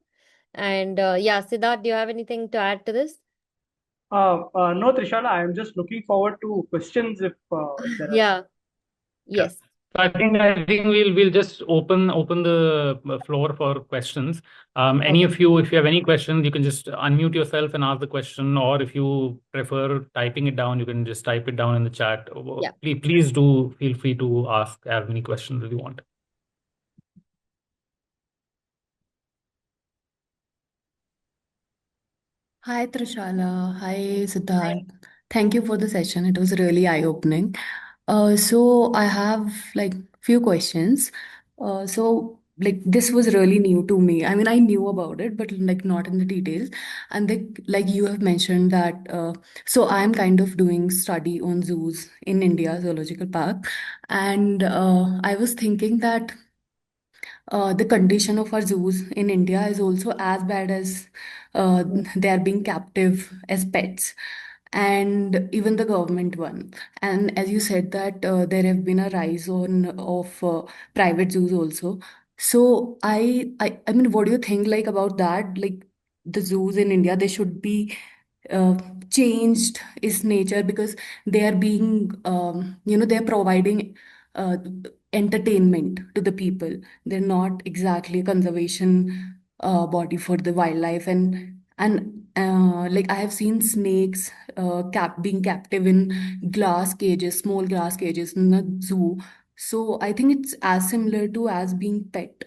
And yeah, Siddharth, do you have anything to add to this? No, Trishala, I am just looking forward to questions if there are. Yeah. Yes. So I think we'll just open the floor for questions. Any Okay. of you, if you have any questions, you can just unmute yourself and ask the question, or if you prefer typing it down, you can just type it down in the chat. Yeah. Please do feel free to ask as many questions as you want. Hi, Trishala. Hi, Siddharth. Thank you for the session. It was really eye-opening. So I have like few questions. Like this was really new to me. I mean, I knew about it, but like not in the details. And like you have mentioned that. So I'm kind of doing study on zoos in India, zoological park, and I was thinking that the condition of our zoos in India is also as bad as they are being captive as pets, and even the government one. And as you said that there have been a rise on of private zoos also. So I mean, what do you think like about that? Like the zoos in India, they should be uh, changed is nature because they are being they're providing uh, entertainment to the people. They're not exactly a conservation body for the wildlife. And like I have seen snakes being captive in glass cages, small glass cages in a zoo. So I think it's as similar to as being pet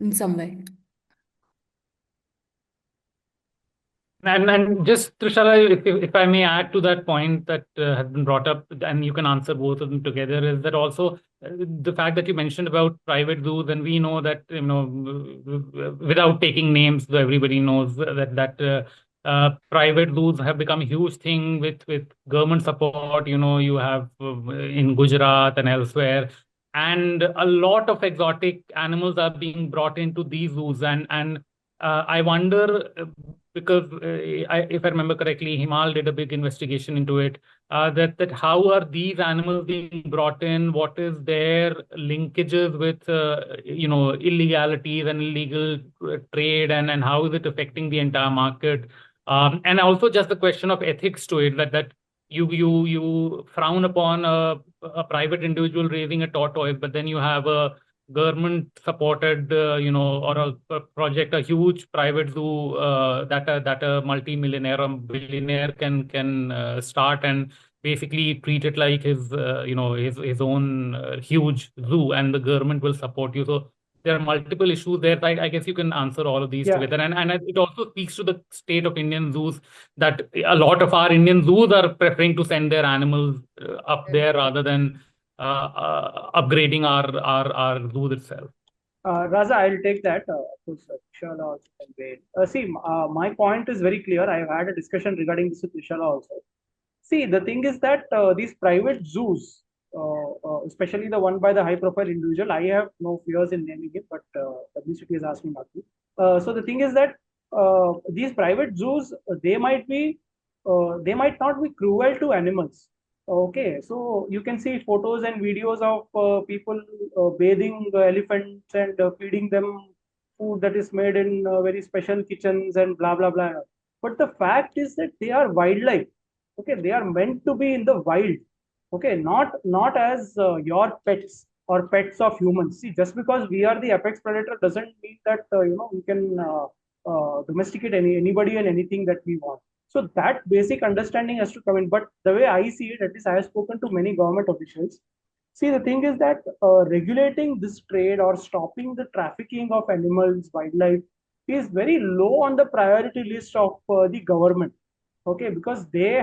in some way. And just Trishala, if I may add to that point that has been brought up, and you can answer both of them together, is that also the fact that you mentioned about private zoos, and we know that without taking names, so everybody knows that private zoos have become a huge thing with government support. You have in Gujarat and elsewhere, and a lot of exotic animals are being brought into these zoos, and I wonder because if I remember correctly, Himal did a big investigation into it. That how are these animals being brought in? What is their linkages with illegalities and illegal trade, and how is it affecting the entire market? And also just the question of ethics to it, that you frown upon a private individual raising a tortoise, but then you have a government supported or a project, a huge private zoo that a multi-millionaire or billionaire can start and basically treat it like his own huge zoo, and the government will support you. So there are multiple issues there. I guess you can answer all of these Yeah. together, and it also speaks to the state of Indian zoos, that a lot of our Indian zoos are preferring to send their animals up there rather than upgrading our zoo itself. Raza, I'll take that. Of course, Trishala also can wait. See, my point is very clear. I've had a discussion regarding this with Trishala also. See, the thing is that these private zoos, especially the one by the high-profile individual. I have no fears in naming it, but WCT has asked me not to. So the thing is that these private zoos, they might not be cruel to animals. Okay, so you can see photos and videos of people bathing the elephants and feeding them food that is made in very special kitchens and blah blah blah. But the fact is that they are wildlife. Okay, they are meant to be in the wild. Okay, not as your pets or pets of humans. See, just because we are the apex predator doesn't mean that we can domesticate anybody and anything that we want. So that basic understanding has to come in. But the way I see it, at least I have spoken to many government officials. See, the thing is that regulating this trade or stopping the trafficking of animals, wildlife, is very low on the priority list of the government. Okay, because they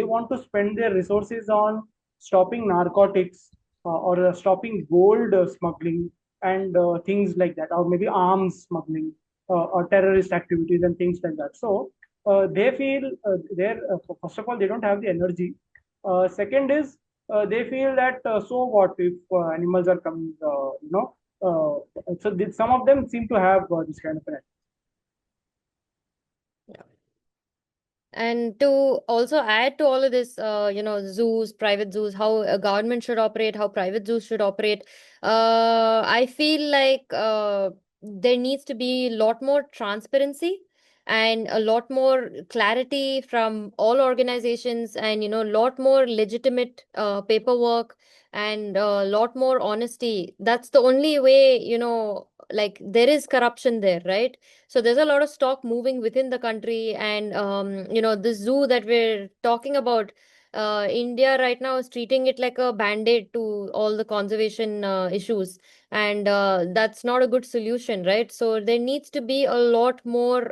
want to spend their resources on stopping narcotics or stopping gold smuggling and things like that, or maybe arms smuggling or terrorist activities and things like that. So they feel first of all, they don't have the energy. Second is they feel that so what if animals are coming, so some of them seem to have this kind of an. And to also add to all of this, zoos, private zoos, how a government should operate, how private zoos should operate, I feel like there needs to be a lot more transparency and a lot more clarity from all organizations, and a lot more legitimate paperwork and a lot more honesty. That's the only way, like there is corruption there, right? So there's a lot of stock moving within the country, and the zoo that we're talking about, India right now is treating it like a band-aid to all the conservation issues, and that's not a good solution, right? So there needs to be a lot more,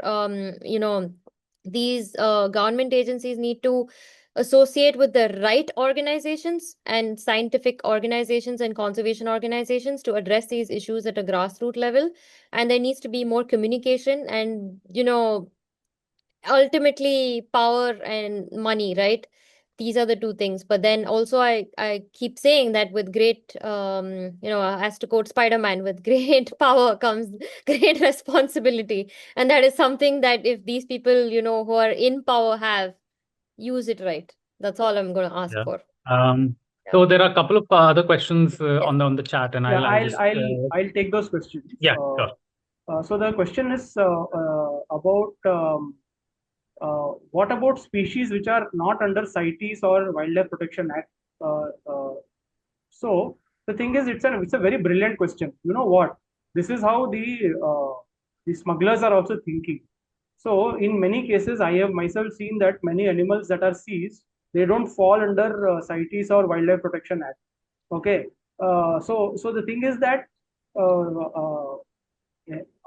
these government agencies need to associate with the right organizations and scientific organizations and conservation organizations to address these issues at a grassroots level. And there needs to be more communication and ultimately power and money, right? These are the two things. But then also I keep saying that with great as to quote Spider-Man, with great power comes great responsibility, and that is something that if these people who are in power have, use it right. That's all I'm going to ask for. So there are a couple of other questions Yes. on the chat, and I'll take those questions. Yeah, sure. So the question is about what about species which are not under CITES or Wildlife Protection Act? So the thing is, it's a very brilliant question. You know what? This is how the smugglers are also thinking. So in many cases, I have myself seen that many animals that are seized, they don't fall under CITES or Wildlife Protection Act. Okay. So the thing is that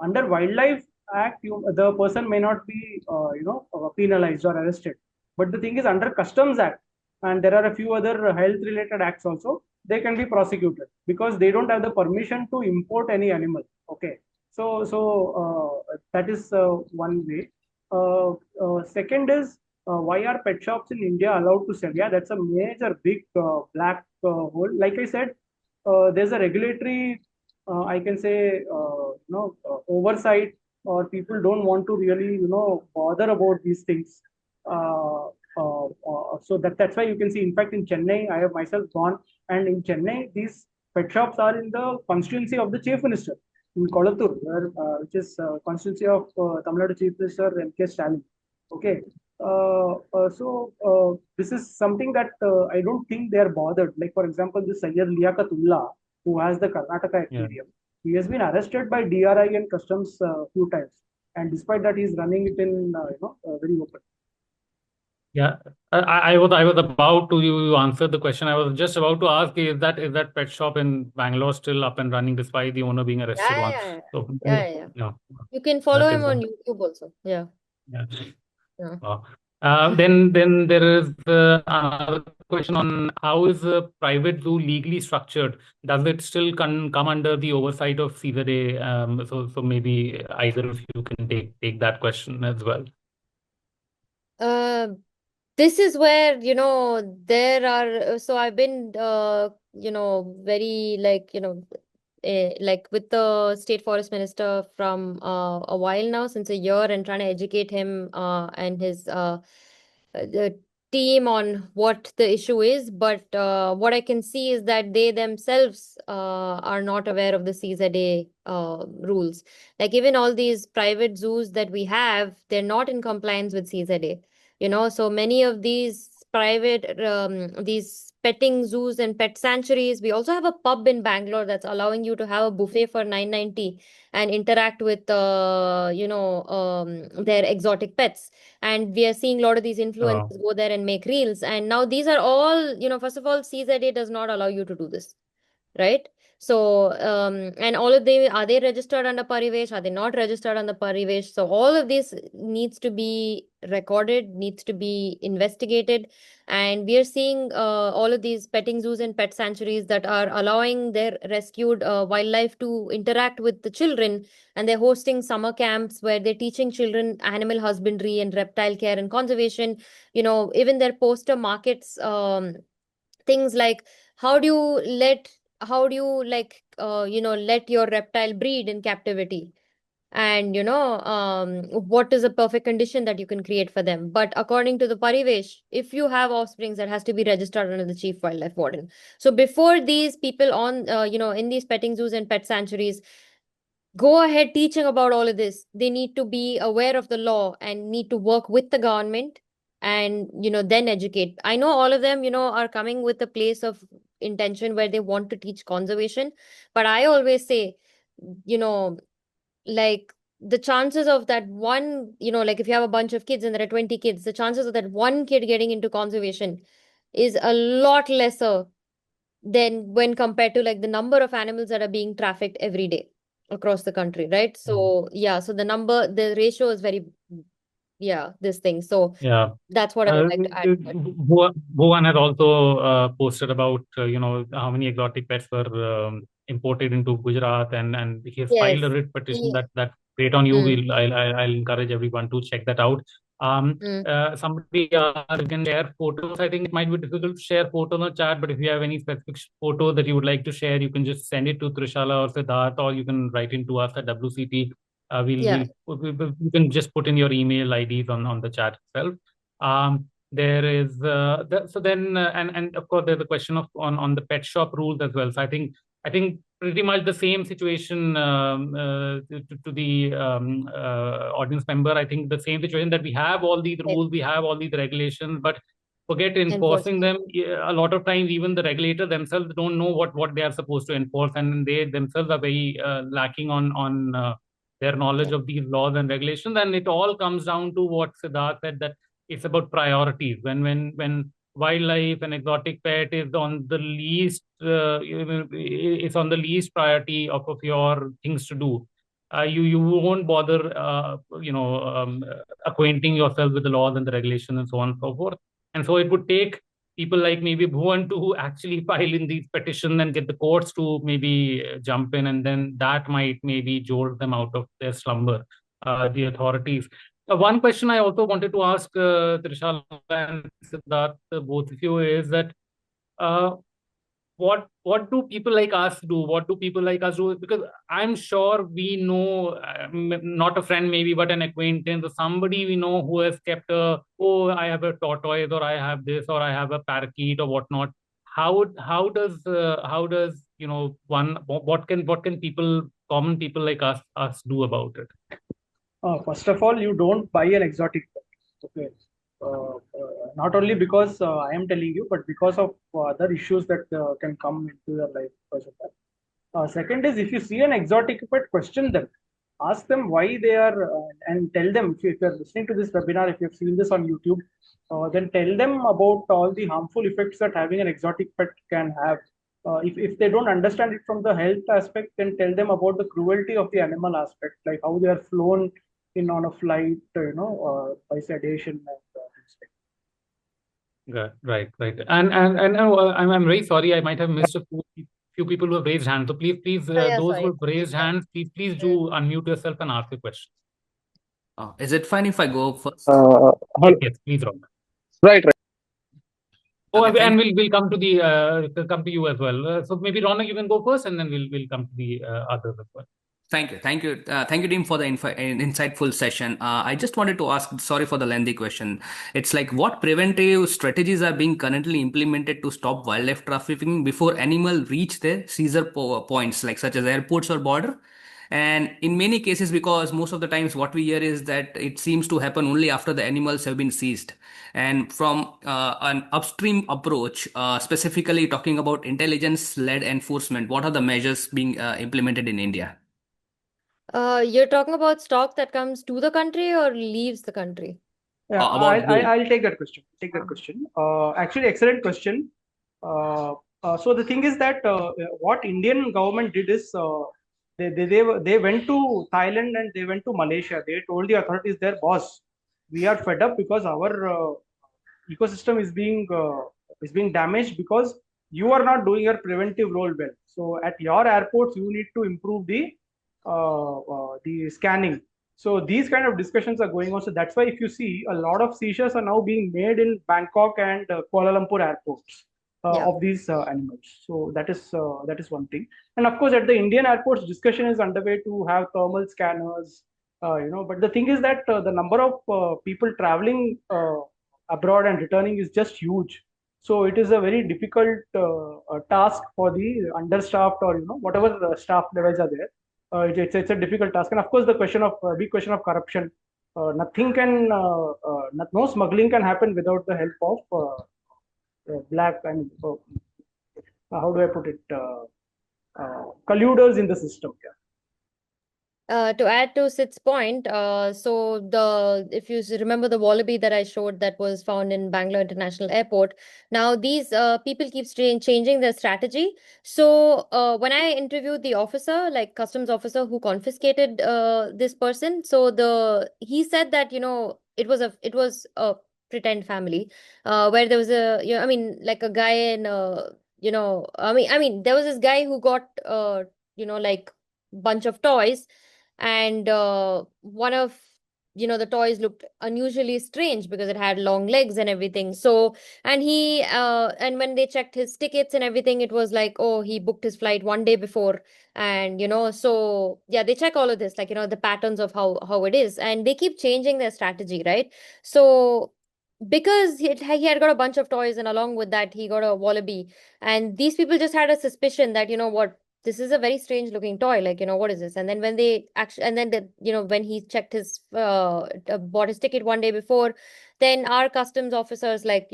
under Wildlife Act, the person may not be penalized or arrested. But the thing is, under Customs Act, and there are a few other health-related acts also, they can be prosecuted because they don't have the permission to import any animal. Okay. So that is one way. Second is why are pet shops in India allowed to sell? Yeah, that's a major big black hole. Like I said, there's a regulatory, I can say, oversight, or people don't want to really, bother about these things. So that's why you can see, in fact, in Chennai, I have myself gone, and in Chennai, these pet shops are in the constituency of the chief minister in Kolattur, which is constituency of Tamil Nadu Chief Minister M.K. Stalin. Okay. So this is something that I don't think they are bothered. Like, for example, this Sayyid Liaqatullah, who has the Karnataka aquarium, he has been arrested by DRI and customs a few times, and despite that, he's running it in very open. Yeah, I was about to, you answered the question. I was just about to ask, is that pet shop in Bangalore still up and running despite the owner being arrested once? Yeah. So, Yeah. You can follow him on YouTube also. Yeah. Then there is another question on how is a private zoo legally structured? Does it still come under the oversight of Caesar Day? So maybe either of you can take that question as well. this is where, there are, so I've been, very like with the state forest minister from a while now, since a year, and trying to educate him and his the team on what the issue is. But what I can see is that they themselves are not aware of the CZA rules. Like even all these private zoos that we have, they're not in compliance with CZA. So many of these private these petting zoos and pet sanctuaries. We also have a pub in Bangalore that's allowing you to have a buffet for 990 and interact with their exotic pets. And we are seeing a lot of these influencers go there and make reels. And now these are all, first of all, CZA does not allow you to do this, right? So, and all of them, are they registered under Parivesh? Are they not registered under Parivesh? So all of this needs to be recorded, needs to be investigated. And we are seeing all of these petting zoos and pet sanctuaries that are allowing their rescued wildlife to interact with the children. And they're hosting summer camps where they're teaching children animal husbandry and reptile care and conservation. Even their poster markets things like, how do you let let your reptile breed in captivity, and what is a perfect condition that you can create for them. But according to the Parivesh, if you have offsprings, that has to be registered under the chief wildlife warden. So before these people on in these petting zoos and pet sanctuaries go ahead teaching about all of this, they need to be aware of the law and need to work with the government, and then educate. I know all of them are coming with a place of intention where they want to teach conservation. But I always say, you know like the chances of that one, like if you have a bunch of kids and there are 20 kids, the chances of that one kid getting into conservation is a lot lesser than when compared to like the number of animals that are being trafficked every day across the country, right? So yeah, so the ratio is very, this thing. So Yeah. that's what I would like to add. Bhuvan has also posted about how many exotic pets were imported into Gujarat, and he has filed a Yes. writ petition. Yeah. That's great on you. Mm. I'll encourage everyone to check that out. Mm. Somebody you can share photos. I think it might be difficult to share photo in the chat, but if you have any specific photo that you would like to share, you can just send it to Trishala or Siddharth, or you can write into us at WCT. Yeah. You can just put in your email IDs on the chat itself. There is so then and of course there's a question of on the pet shop rules as well. So I think pretty much the same situation to the audience member. I think the same situation, that we have all these rules, we have all these regulations, but forget enforcing them. A lot of times, even the regulator themselves don't know what they are supposed to enforce, and they themselves are very lacking on their knowledge of these laws and regulations. And it all comes down to what Siddharth said, that it's about priorities. When wildlife and exotic pet is on the least it's on the least priority of your things to do, you won't bother acquainting yourself with the laws and the regulations and so on and so forth. And so it would take people like maybe Bhuvan to actually file in these petitions and get the courts to maybe jump in, and then that might maybe jolt them out of their slumber, the authorities. One question I also wanted to ask Trishala and Siddharth, both of you, is that uh, what do people like us do? What do people like us do? Because I'm sure we know, not a friend maybe, but an acquaintance or somebody we know who has kept I have a tortoise, or I have this, or I have a parakeet or whatnot. How does one, what can people, common people like us do about it? First of all, you don't buy an exotic pet. Okay. Not only because I am telling you, but because of other issues that can come into your life because of that. Second is, if you see an exotic pet, question them. Ask them why they are, and tell them, if you're listening to this webinar, if you've seen this on YouTube, then tell them about all the harmful effects that having an exotic pet can have. If they don't understand it from the health aspect, then tell them about the cruelty of the animal aspect, like how they are flown in on a flight, by sedation and things like that. Right. And I'm very sorry. I might have missed a few people who have raised hands. So please, those Sorry. who have raised hands, please do unmute yourself and ask a question. Is it fine if I go first? Yes, please, Rob. Right, right. Oh, Okay, and thank we'll come to the come to you as well. So maybe Ronak, you can go first, and then we'll come to the others as well. Thank you. Thank you, Dean, for the insightful session. I just wanted to ask, sorry for the lengthy question. It's like, what preventive strategies are being currently implemented to stop wildlife trafficking before animals reach their seizure points, like such as airports or border? And in many cases, because most of the times what we hear is that it seems to happen only after the animals have been seized. And from an upstream approach, specifically talking about intelligence-led enforcement, what are the measures being implemented in India? You're talking about stock that comes to the country or leaves the country? Yeah, About both. I'll take that question. Actually, excellent question. So the thing is that what Indian government did is they went to Thailand and they went to Malaysia. They told the authorities there, boss, we are fed up because our ecosystem is being damaged because you are not doing your preventive role well. So at your airports, you need to improve the scanning. So these kind of discussions are going on. So that's why if you see, a lot of seizures are now being made in Bangkok and Kuala Lumpur airports Yeah. of these animals. So that is one thing. And of course, at the Indian airports, discussion is underway to have thermal scanners. But the thing is that the number of people traveling abroad and returning is just huge. So it is a very difficult task for the understaffed or whatever the staff levels are there. It's a difficult task, and of course the big question of corruption. Nothing can, no smuggling can happen without the help of black and how do I put it? Colluders in the system. Yeah. To add to Sid's point, so if you remember the wallaby that I showed that was found in Bangalore International Airport, now these people keep changing their strategy. So when I interviewed the officer, like customs officer who confiscated this person, so he said that it was a pretend family where there was like a guy in I mean there was this guy who got like bunch of toys, and one of the toys looked unusually strange because it had long legs and everything. So and when they checked his tickets and everything, it was like, oh, he booked his flight one day before. And so yeah, they check all of this, like the patterns of how it is, and they keep changing their strategy, right? So because he had got a bunch of toys, and along with that he got a wallaby, and these people just had a suspicion that what, this is a very strange looking toy, like what is this? And then when they actually, and then when he checked his bought his ticket one day before, then our customs officers kind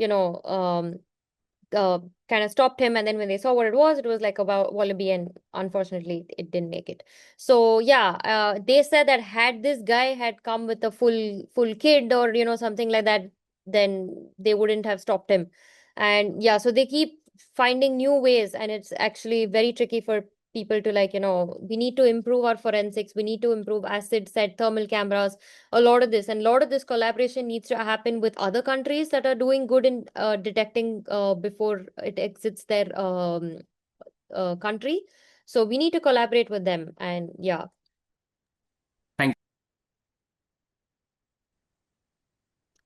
of stopped him, and then when they saw what it was like about wallaby, and unfortunately it didn't make it. So yeah, they said that had this guy had come with a full kid or something like that, then they wouldn't have stopped him. And yeah, so they keep finding new ways, and it's actually very tricky for people to we need to improve our forensics, we need to improve, as Sid said, thermal cameras, a lot of this. And a lot of this collaboration needs to happen with other countries that are doing good in detecting before it exits their country. So we need to collaborate with them. And yeah. Thank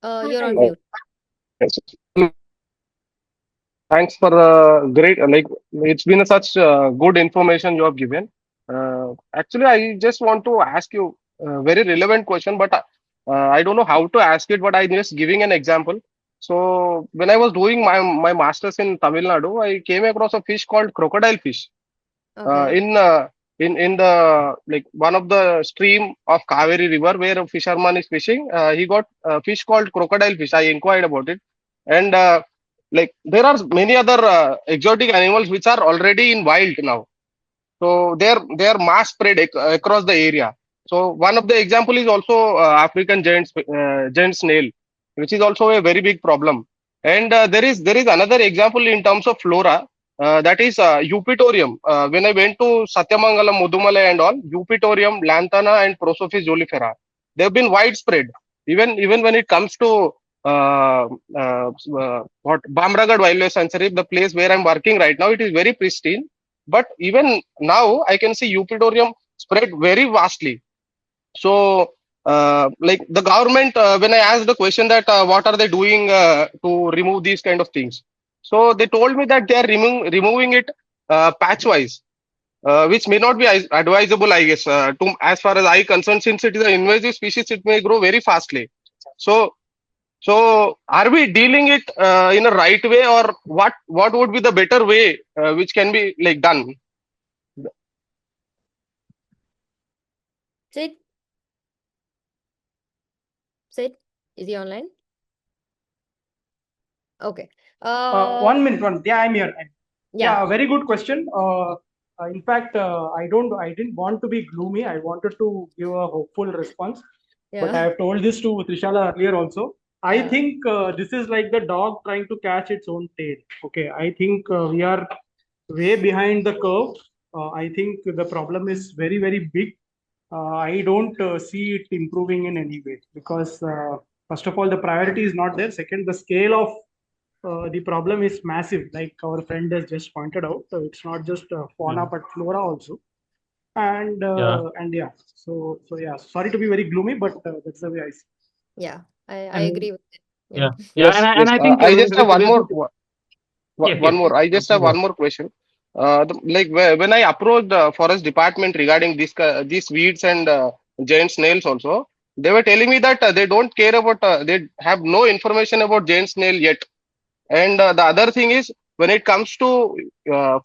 You're on mute. Yes. Thanks for great, it's been such good information you have given. Actually, I just want to ask you a very relevant question, but I don't know how to ask it, but I'm just giving an example. So when I was doing my master's in Tamil Nadu, I came across a fish called crocodile fish. Okay. In the like one of the stream of Kaveri River where a fisherman is fishing, he got a fish called crocodile fish. I inquired about it, and there are many other exotic animals which are already in wild now. So they are mass spread across the area. So one of the example is also African giant snail, which is also a very big problem. And there is another example in terms of flora. That is Eupitorium. When I went to Satyamangalam, Mudumala and all, Eupitorium, Lantana and Prosophis jolifera, they've been widespread. Even when it comes to what Bamragad Wildlife Sanctuary, the place where I'm working right now, it is very pristine. But even now, I can see Eupitorium spread very vastly. So like the government, when I asked the question that what are they doing to remove these kind of things, so they told me that they are removing it patch wise, which may not be advisable, I guess, to as far as I concerned, since it is an invasive species, it may grow very fastly. So, so are we dealing it in a right way, or what would be the better way which can be like done? Sid? Sid, is he online? Okay. 1 minute, yeah, I'm here. Yeah. Yeah, very good question. In fact, I didn't want to be gloomy. I wanted to give a hopeful response. But I Yeah. have told this to Trishala earlier also. I Yeah. think this is like the dog trying to catch its own tail. Okay, I think we are way behind the curve. I think the problem is very, very big. I don't see it improving in any way because, first of all, the priority is not there. Second, the scale of the problem is massive, like our friend has just pointed out. It's not just fauna but flora also. And yeah, so yeah, sorry to be very gloomy, but that's the way I see. Yeah. I And agree with it. Yeah. Yes, and yes. I think I just have one more. yes, One yes. more. I just have Go one more question. Like when I approached the forest department regarding these weeds and giant snails, also they were telling me that they don't care about. They have no information about giant snail yet. And the other thing is when it comes to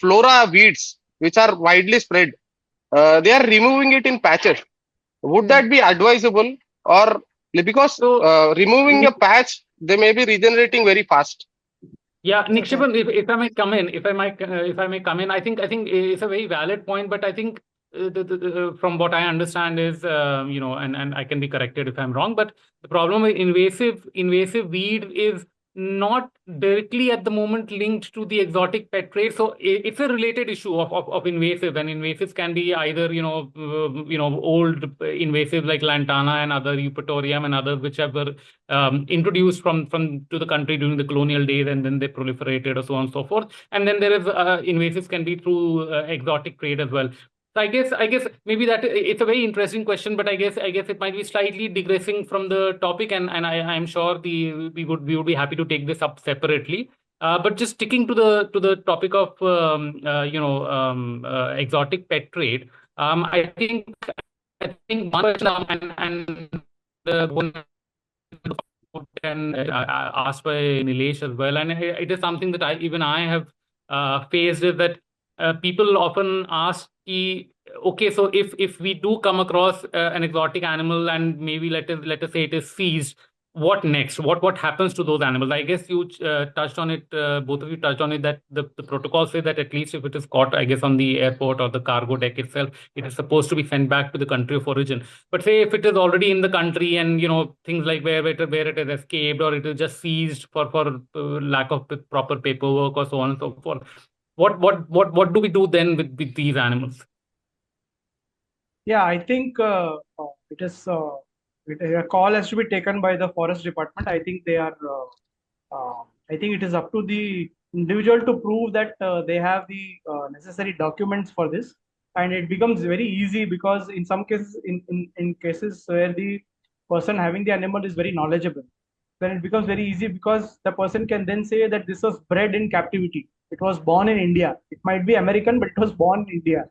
flora weeds, which are widely spread, they are removing it in patches. Would that be advisable, or because So, removing a patch, they may be regenerating very fast? yeah, Okay. Nikshipan, if I may come in, if I may come in, I think it's a very valid point, but I think from what I understand is, and I can be corrected if I'm wrong, but the problem with invasive weed is not directly at the moment linked to the exotic pet trade. So it's a related issue of invasive, and invasives can be either old invasive like lantana and other eupatorium and others which have introduced from to the country during the colonial days, and then they proliferated or so on and so forth. And then there is invasives can be through exotic trade as well. So I guess maybe that it's a very interesting question, but I guess it might be slightly digressing from the topic, and I'm sure we would be happy to take this up separately. But just sticking to the topic of exotic pet trade, I think one question and asked by Nilesh as well, and it is something that even I have faced, is that people often ask, okay, so if we do come across an exotic animal and maybe let us say it is seized, what next? What happens to those animals? I guess you touched on it, both of you touched on it, that the protocol says that at least if it is caught, I guess, on the airport or the cargo deck itself, it is supposed to be sent back to the country of origin. But say if it is already in the country, and things like where it has escaped, or it is just seized for lack of proper paperwork or so on and so forth, what do we do then with these animals? Yeah, I think it is a call has to be taken by the forest department. I think they are. I think it is up to the individual to prove that they have the necessary documents for this, and it becomes very easy because in some cases, in cases where the person having the animal is very knowledgeable, then it becomes very easy because the person can then say that this was bred in captivity. It was born in India. It might be American, but it was born in India.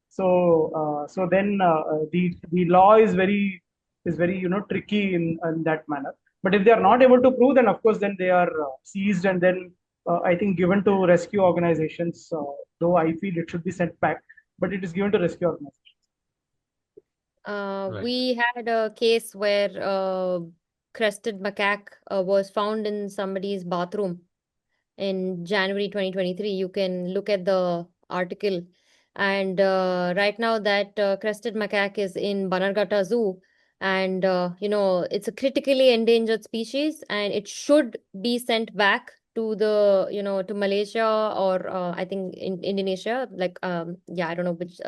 So then the law is very tricky in that manner. But if they are not able to prove, then of course then they are seized and then I think given to rescue organizations. Though I feel it should be sent back, but it is given to rescue organizations. Right. We had a case where crested macaque was found in somebody's bathroom in January 2023. You can look at the article. And right now that crested macaque is in Bannerghatta Zoo. And, it's a critically endangered species, and it should be sent back to to Malaysia or I think in Indonesia, like, I don't know which,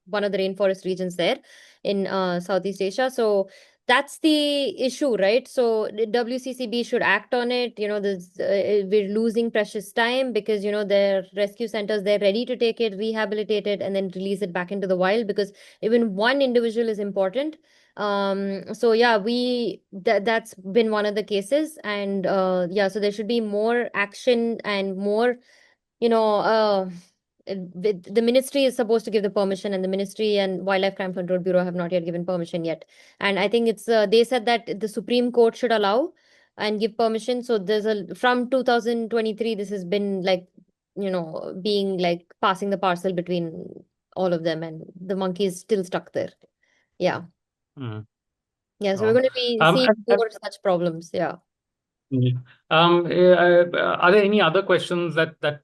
one of the rainforest regions there in Southeast Asia. So that's the issue, right? So the WCCB should act on it. We're losing precious time because, their rescue centers, they're ready to take it, rehabilitate it, and then release it back into the wild, because even one individual is important. So yeah, that's been one of the cases, and yeah, so there should be more action and more, the ministry is supposed to give the permission, and the ministry and Wildlife Crime Control Bureau have not yet given permission yet. And I think it's they said that the Supreme Court should allow and give permission. So from 2023, this has been like, being like passing the parcel between all of them, and the monkey is still stuck there. Yeah. Mm. Yeah. So we're going to be seeing more such problems. Yeah. Are there any other questions that the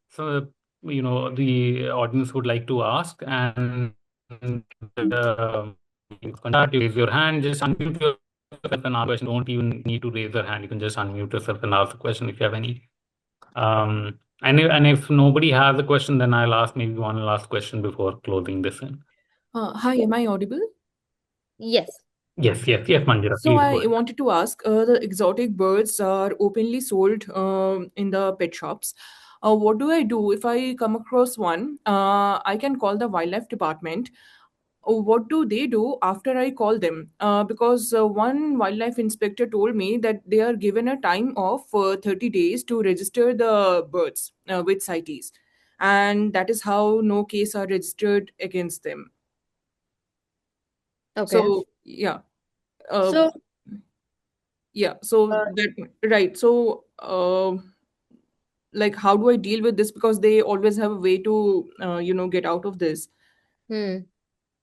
audience would like to ask? And you raise your hand, just unmute yourself and ask a question. Don't even need to raise your hand. You can just unmute yourself and ask the question if you have any. And if nobody has a question, then I'll ask maybe one last question before closing this in. Hi, am I audible? Yes. Yes, Manjira. So Please go I ahead. wanted to ask, the exotic birds are openly sold in the pet shops. What do I do if I come across one? I can call the wildlife department. What do they do after I call them? Because one wildlife inspector told me that they are given a time of 30 days to register the birds with CITES. And that is how no case are registered against them. Okay. So, yeah. So Yeah, so right. So, like, how do I deal with this? Because they always have a way to, get out of this. Yeah.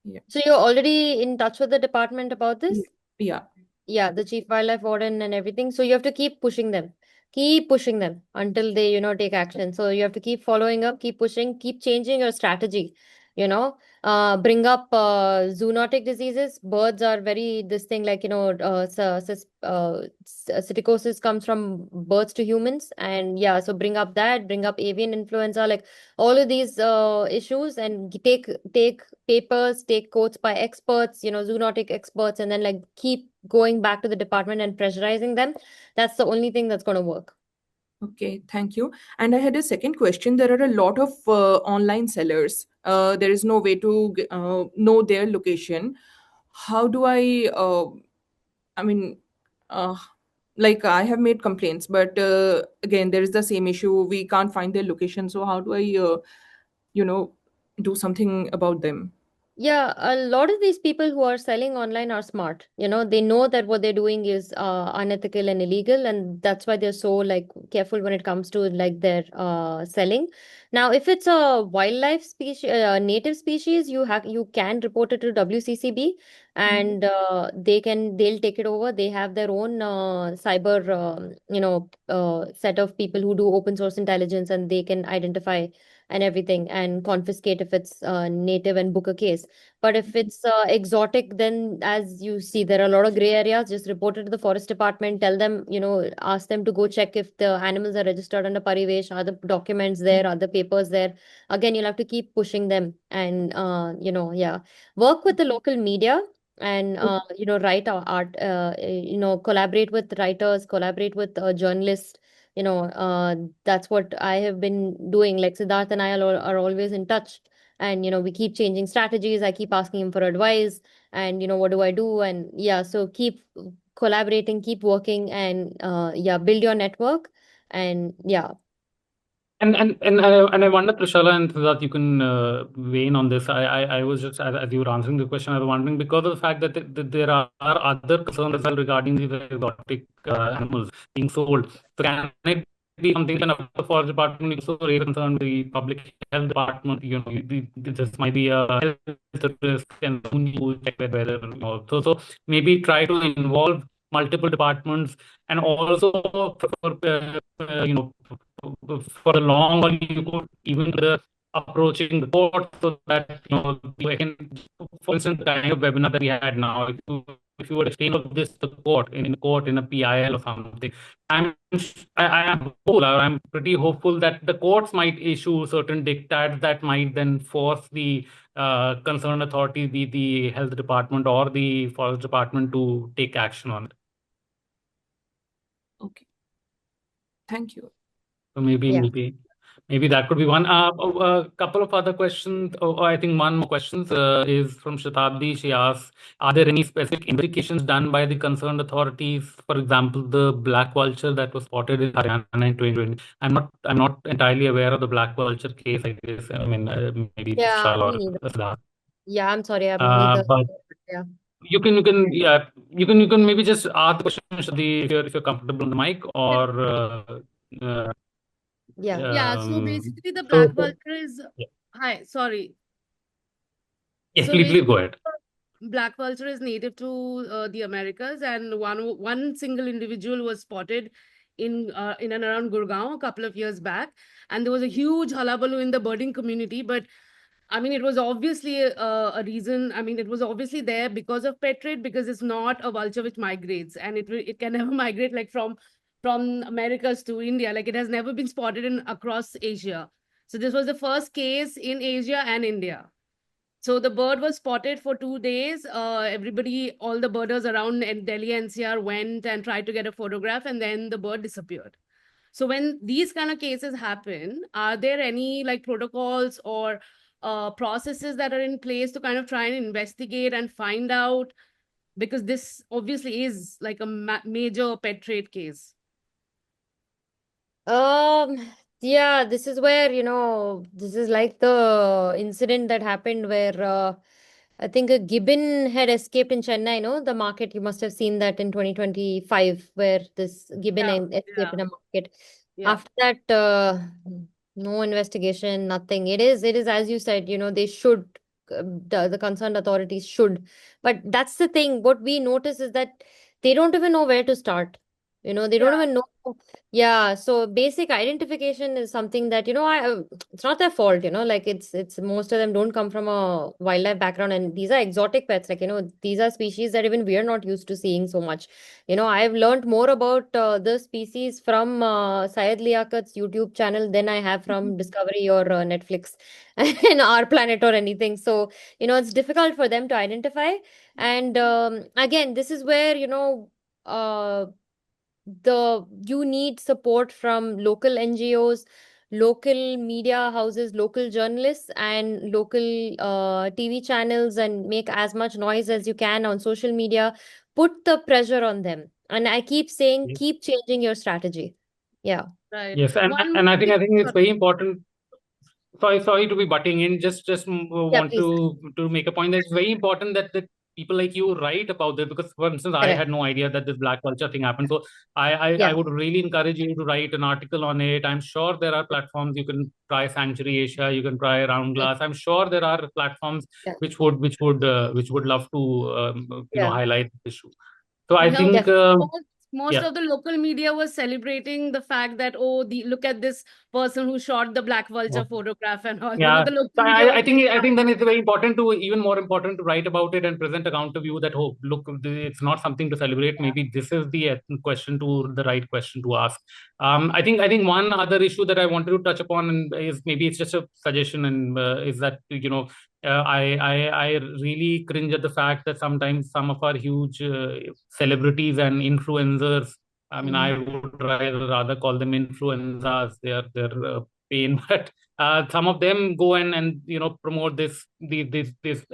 Yeah. So you're already in touch with the department about this? Yeah. Yeah, the chief wildlife warden and everything. So you have to keep pushing them. Keep pushing them until they, take action. So you have to keep following up, keep pushing, keep changing your strategy. Bring up zoonotic diseases. Birds are very this thing like, psittacosis comes from birds to humans. And yeah, so bring up that, bring up avian influenza, like all of these issues, and take papers, take quotes by experts, zoonotic experts, and then like keep going back to the department and pressurizing them. That's the only thing that's going to work. Okay, thank you. And I had a second question. There are a lot of online sellers. There is no way to know their location. How do I mean, uh, like I have made complaints, but again, there is the same issue. We can't find their location. So how do I, do something about them? Yeah, a lot of these people who are selling online are smart. They know that what they're doing is unethical and illegal, and that's why they're so like careful when it comes to like their selling. Now, if it's a wildlife species, native species, you can report it to WCCB, and they'll take it over. They have their own cyber set of people who do open source intelligence, and they can identify and everything and confiscate if it's native and book a case. But if it's exotic, then as you see, there are a lot of gray areas. Just report it to the forest department, tell them, ask them to go check if the animals are registered under Parivesh, are the documents there, are the papers there. Again, you'll have to keep pushing them and, yeah, work with the local media and, write art, collaborate with writers, collaborate with journalists. That's what I have been doing. Like Siddharth and I are always in touch, and we keep changing strategies. I keep asking him for advice, and what do I do? And yeah, so keep collaborating, keep working, and yeah, build your network, and yeah. And I wonder, Trishala, and that you can weigh in on this. I was just as you were answering the question, I was wondering because of the fact that there are other concerns as well regarding these exotic animals being sold. So can it be something kind of the forest department also raise concern with the public health department? This might be a health risk, and who needs to check whether so maybe try to involve multiple departments, and also for the long haul, you could even approaching the court so that you can, for instance, the kind of webinar that we had now. If you were to explain of this to court in a PIL or something, I am hopeful, or I'm pretty hopeful that the courts might issue certain diktats that might then force the concerned authority, the health department or the forest department, to take action on it. Okay. Thank you. So maybe Maybe that could be one. A couple of other questions, or I think one more question is from Shatabdi. She asks, are there any specific investigations done by the concerned authorities? For example, the black vulture that was spotted in Haryana in 2020. I'm not entirely aware of the black vulture case, I guess. I mean, maybe Yeah, Trishala me or neither. Siddharth. Yeah, I'm sorry, I'm neither. But Yeah. you can maybe just ask the question, Shadi, if you're comfortable on the mic, or uh, Yeah. Yeah, so um, basically the so black vulture is yeah. hi, sorry. Yes, So please go basically ahead. black vulture is native to the Americas, and one single individual was spotted in and around Gurgaon a couple of years back, and there was a huge hullabaloo in the birding community. But I mean, it was obviously a reason. I mean, it was obviously there because of pet trade, because it's not a vulture which migrates, and it can never migrate like from Americas to India. Like it has never been spotted in across Asia. So this was the first case in Asia and India. So the bird was spotted for 2 days. Everybody, all the birders around in Delhi NCR went and tried to get a photograph, and then the bird disappeared. So when these kind of cases happen, are there any like protocols or processes that are in place to kind of try and investigate and find out? Because this obviously is like a major pet trade case. Yeah, this is where, this is like the incident that happened where I think a gibbon had escaped in Chennai, the market. You must have seen that in 2025, where this gibbon escaped in a market. Yeah. After that, no investigation, nothing. It is, as you said, they should, the concerned authorities should. But that's the thing. What we notice is that they don't even know where to start. They don't even know. Yeah, so basic identification is something that, it's not their fault, like it's most of them don't come from a wildlife background, and these are exotic pets, like, these are species that even we are not used to seeing so much. I've learned more about the species from Syed Liakat's YouTube channel than I have from Discovery or Netflix and Our Planet or anything. So, it's difficult for them to identify. And again, this is where, uh, you need support from local NGOs, local media houses, local journalists, and local TV channels, and make as much noise as you can on social media. Put the pressure on them. And I keep saying, Yes. keep changing your strategy. Yeah. Right. Yes, and One and more I think thing. it's very important. Sorry to be butting in. Just Yeah, want please. to make a point that it's very important that people like you write about this, because, for instance, I Correct. had no idea that this black vulture thing happened. So I Yeah. would really encourage you to write an article on it. I'm sure there are platforms. You can try Sanctuary Asia. You can try Round Glass. I'm sure there are platforms Yeah. which would love to Yeah. highlight this issue. So I Yeah, think most yeah. of the local media was celebrating the fact that, oh, look at this person who shot the black vulture photograph and all. Yeah, The local so media was I think then it's very important to, even more important, to write about it and present a counter view that, oh, look, it's not something to celebrate. Maybe this is the the right question to ask. I think one other issue that I wanted to touch upon, and is maybe it's just a suggestion, and is that, I really cringe at the fact that sometimes some of our huge celebrities and influencers, I mean, I would rather call them influencers. They're pain, but some of them go and promote this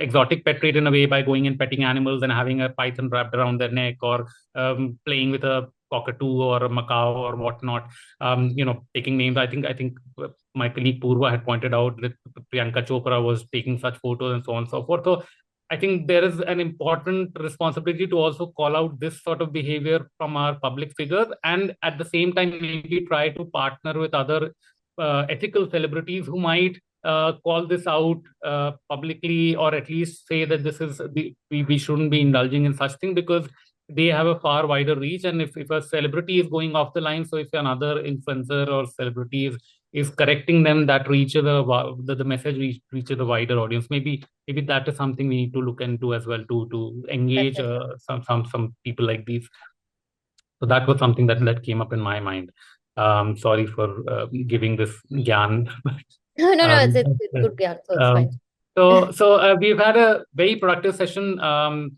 exotic pet trade in a way by going and petting animals and having a python wrapped around their neck, or playing with a cockatoo or a macaw or whatnot. Taking names. I think my colleague Purva had pointed out that Priyanka Chopra was taking such photos and so on and so forth. So I think there is an important responsibility to also call out this sort of behavior from our public figures, and at the same time maybe try to partner with other ethical celebrities who might call this out publicly, or at least say that this is we shouldn't be indulging in such thing, because they have a far wider reach. And if a celebrity is going off the line, so if another influencer or celebrity is correcting them, that reaches the message reaches a wider audience. Maybe that is something we need to look into as well, to engage some people like these. So that was something that came up in my mind. Sorry for giving this gyan. No, it's Um, good. Yeah, so it's fine. We've had a very productive session.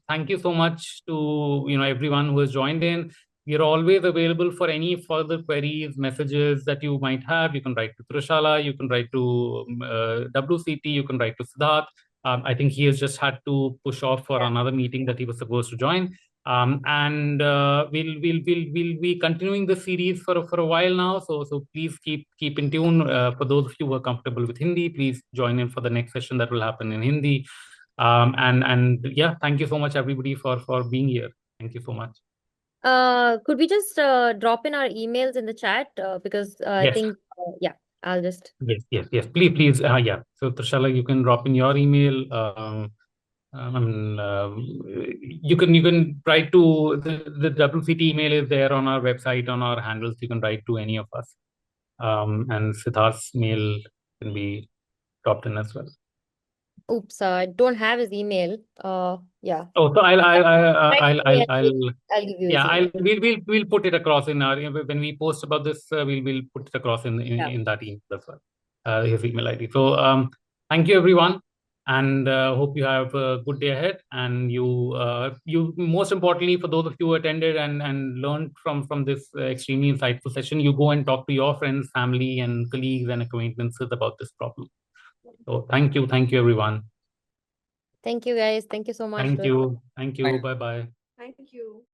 Thank you so much to everyone who has joined in. we are always available for any further queries, messages that you might have. You can write to Trishala, you can write to WCT, you can write to Siddharth. I think he has just had to push off for another meeting that he was supposed to join. We'll be continuing the series for a while now. So please keep in tune. For those of you who are comfortable with Hindi, please join in for the next session that will happen in Hindi. Yeah, thank you so much everybody for being here. Thank you so much. Could we just drop in our emails in the chat? Because I Yes. think, yeah, I'll just. Yes. Please. Yeah. So Trishala, you can drop in your email. You can write to the WCT email is there on our website, on our handles. You can write to any of us. And Siddharth's mail can be dropped in as well. Oops, I don't have his email. Yeah. Oh, so I'll give you his email. we'll put it across in our when we post about this. We'll put it across in that email as well. His email ID. So thank you everyone, and hope you have a good day ahead. And you most importantly, for those of you who attended and learned from this extremely insightful session, you go and talk to your friends, family, and colleagues and acquaintances about this problem. So thank you everyone. Thank you guys. Thank you so much. Thank you. Bye bye. Thank you.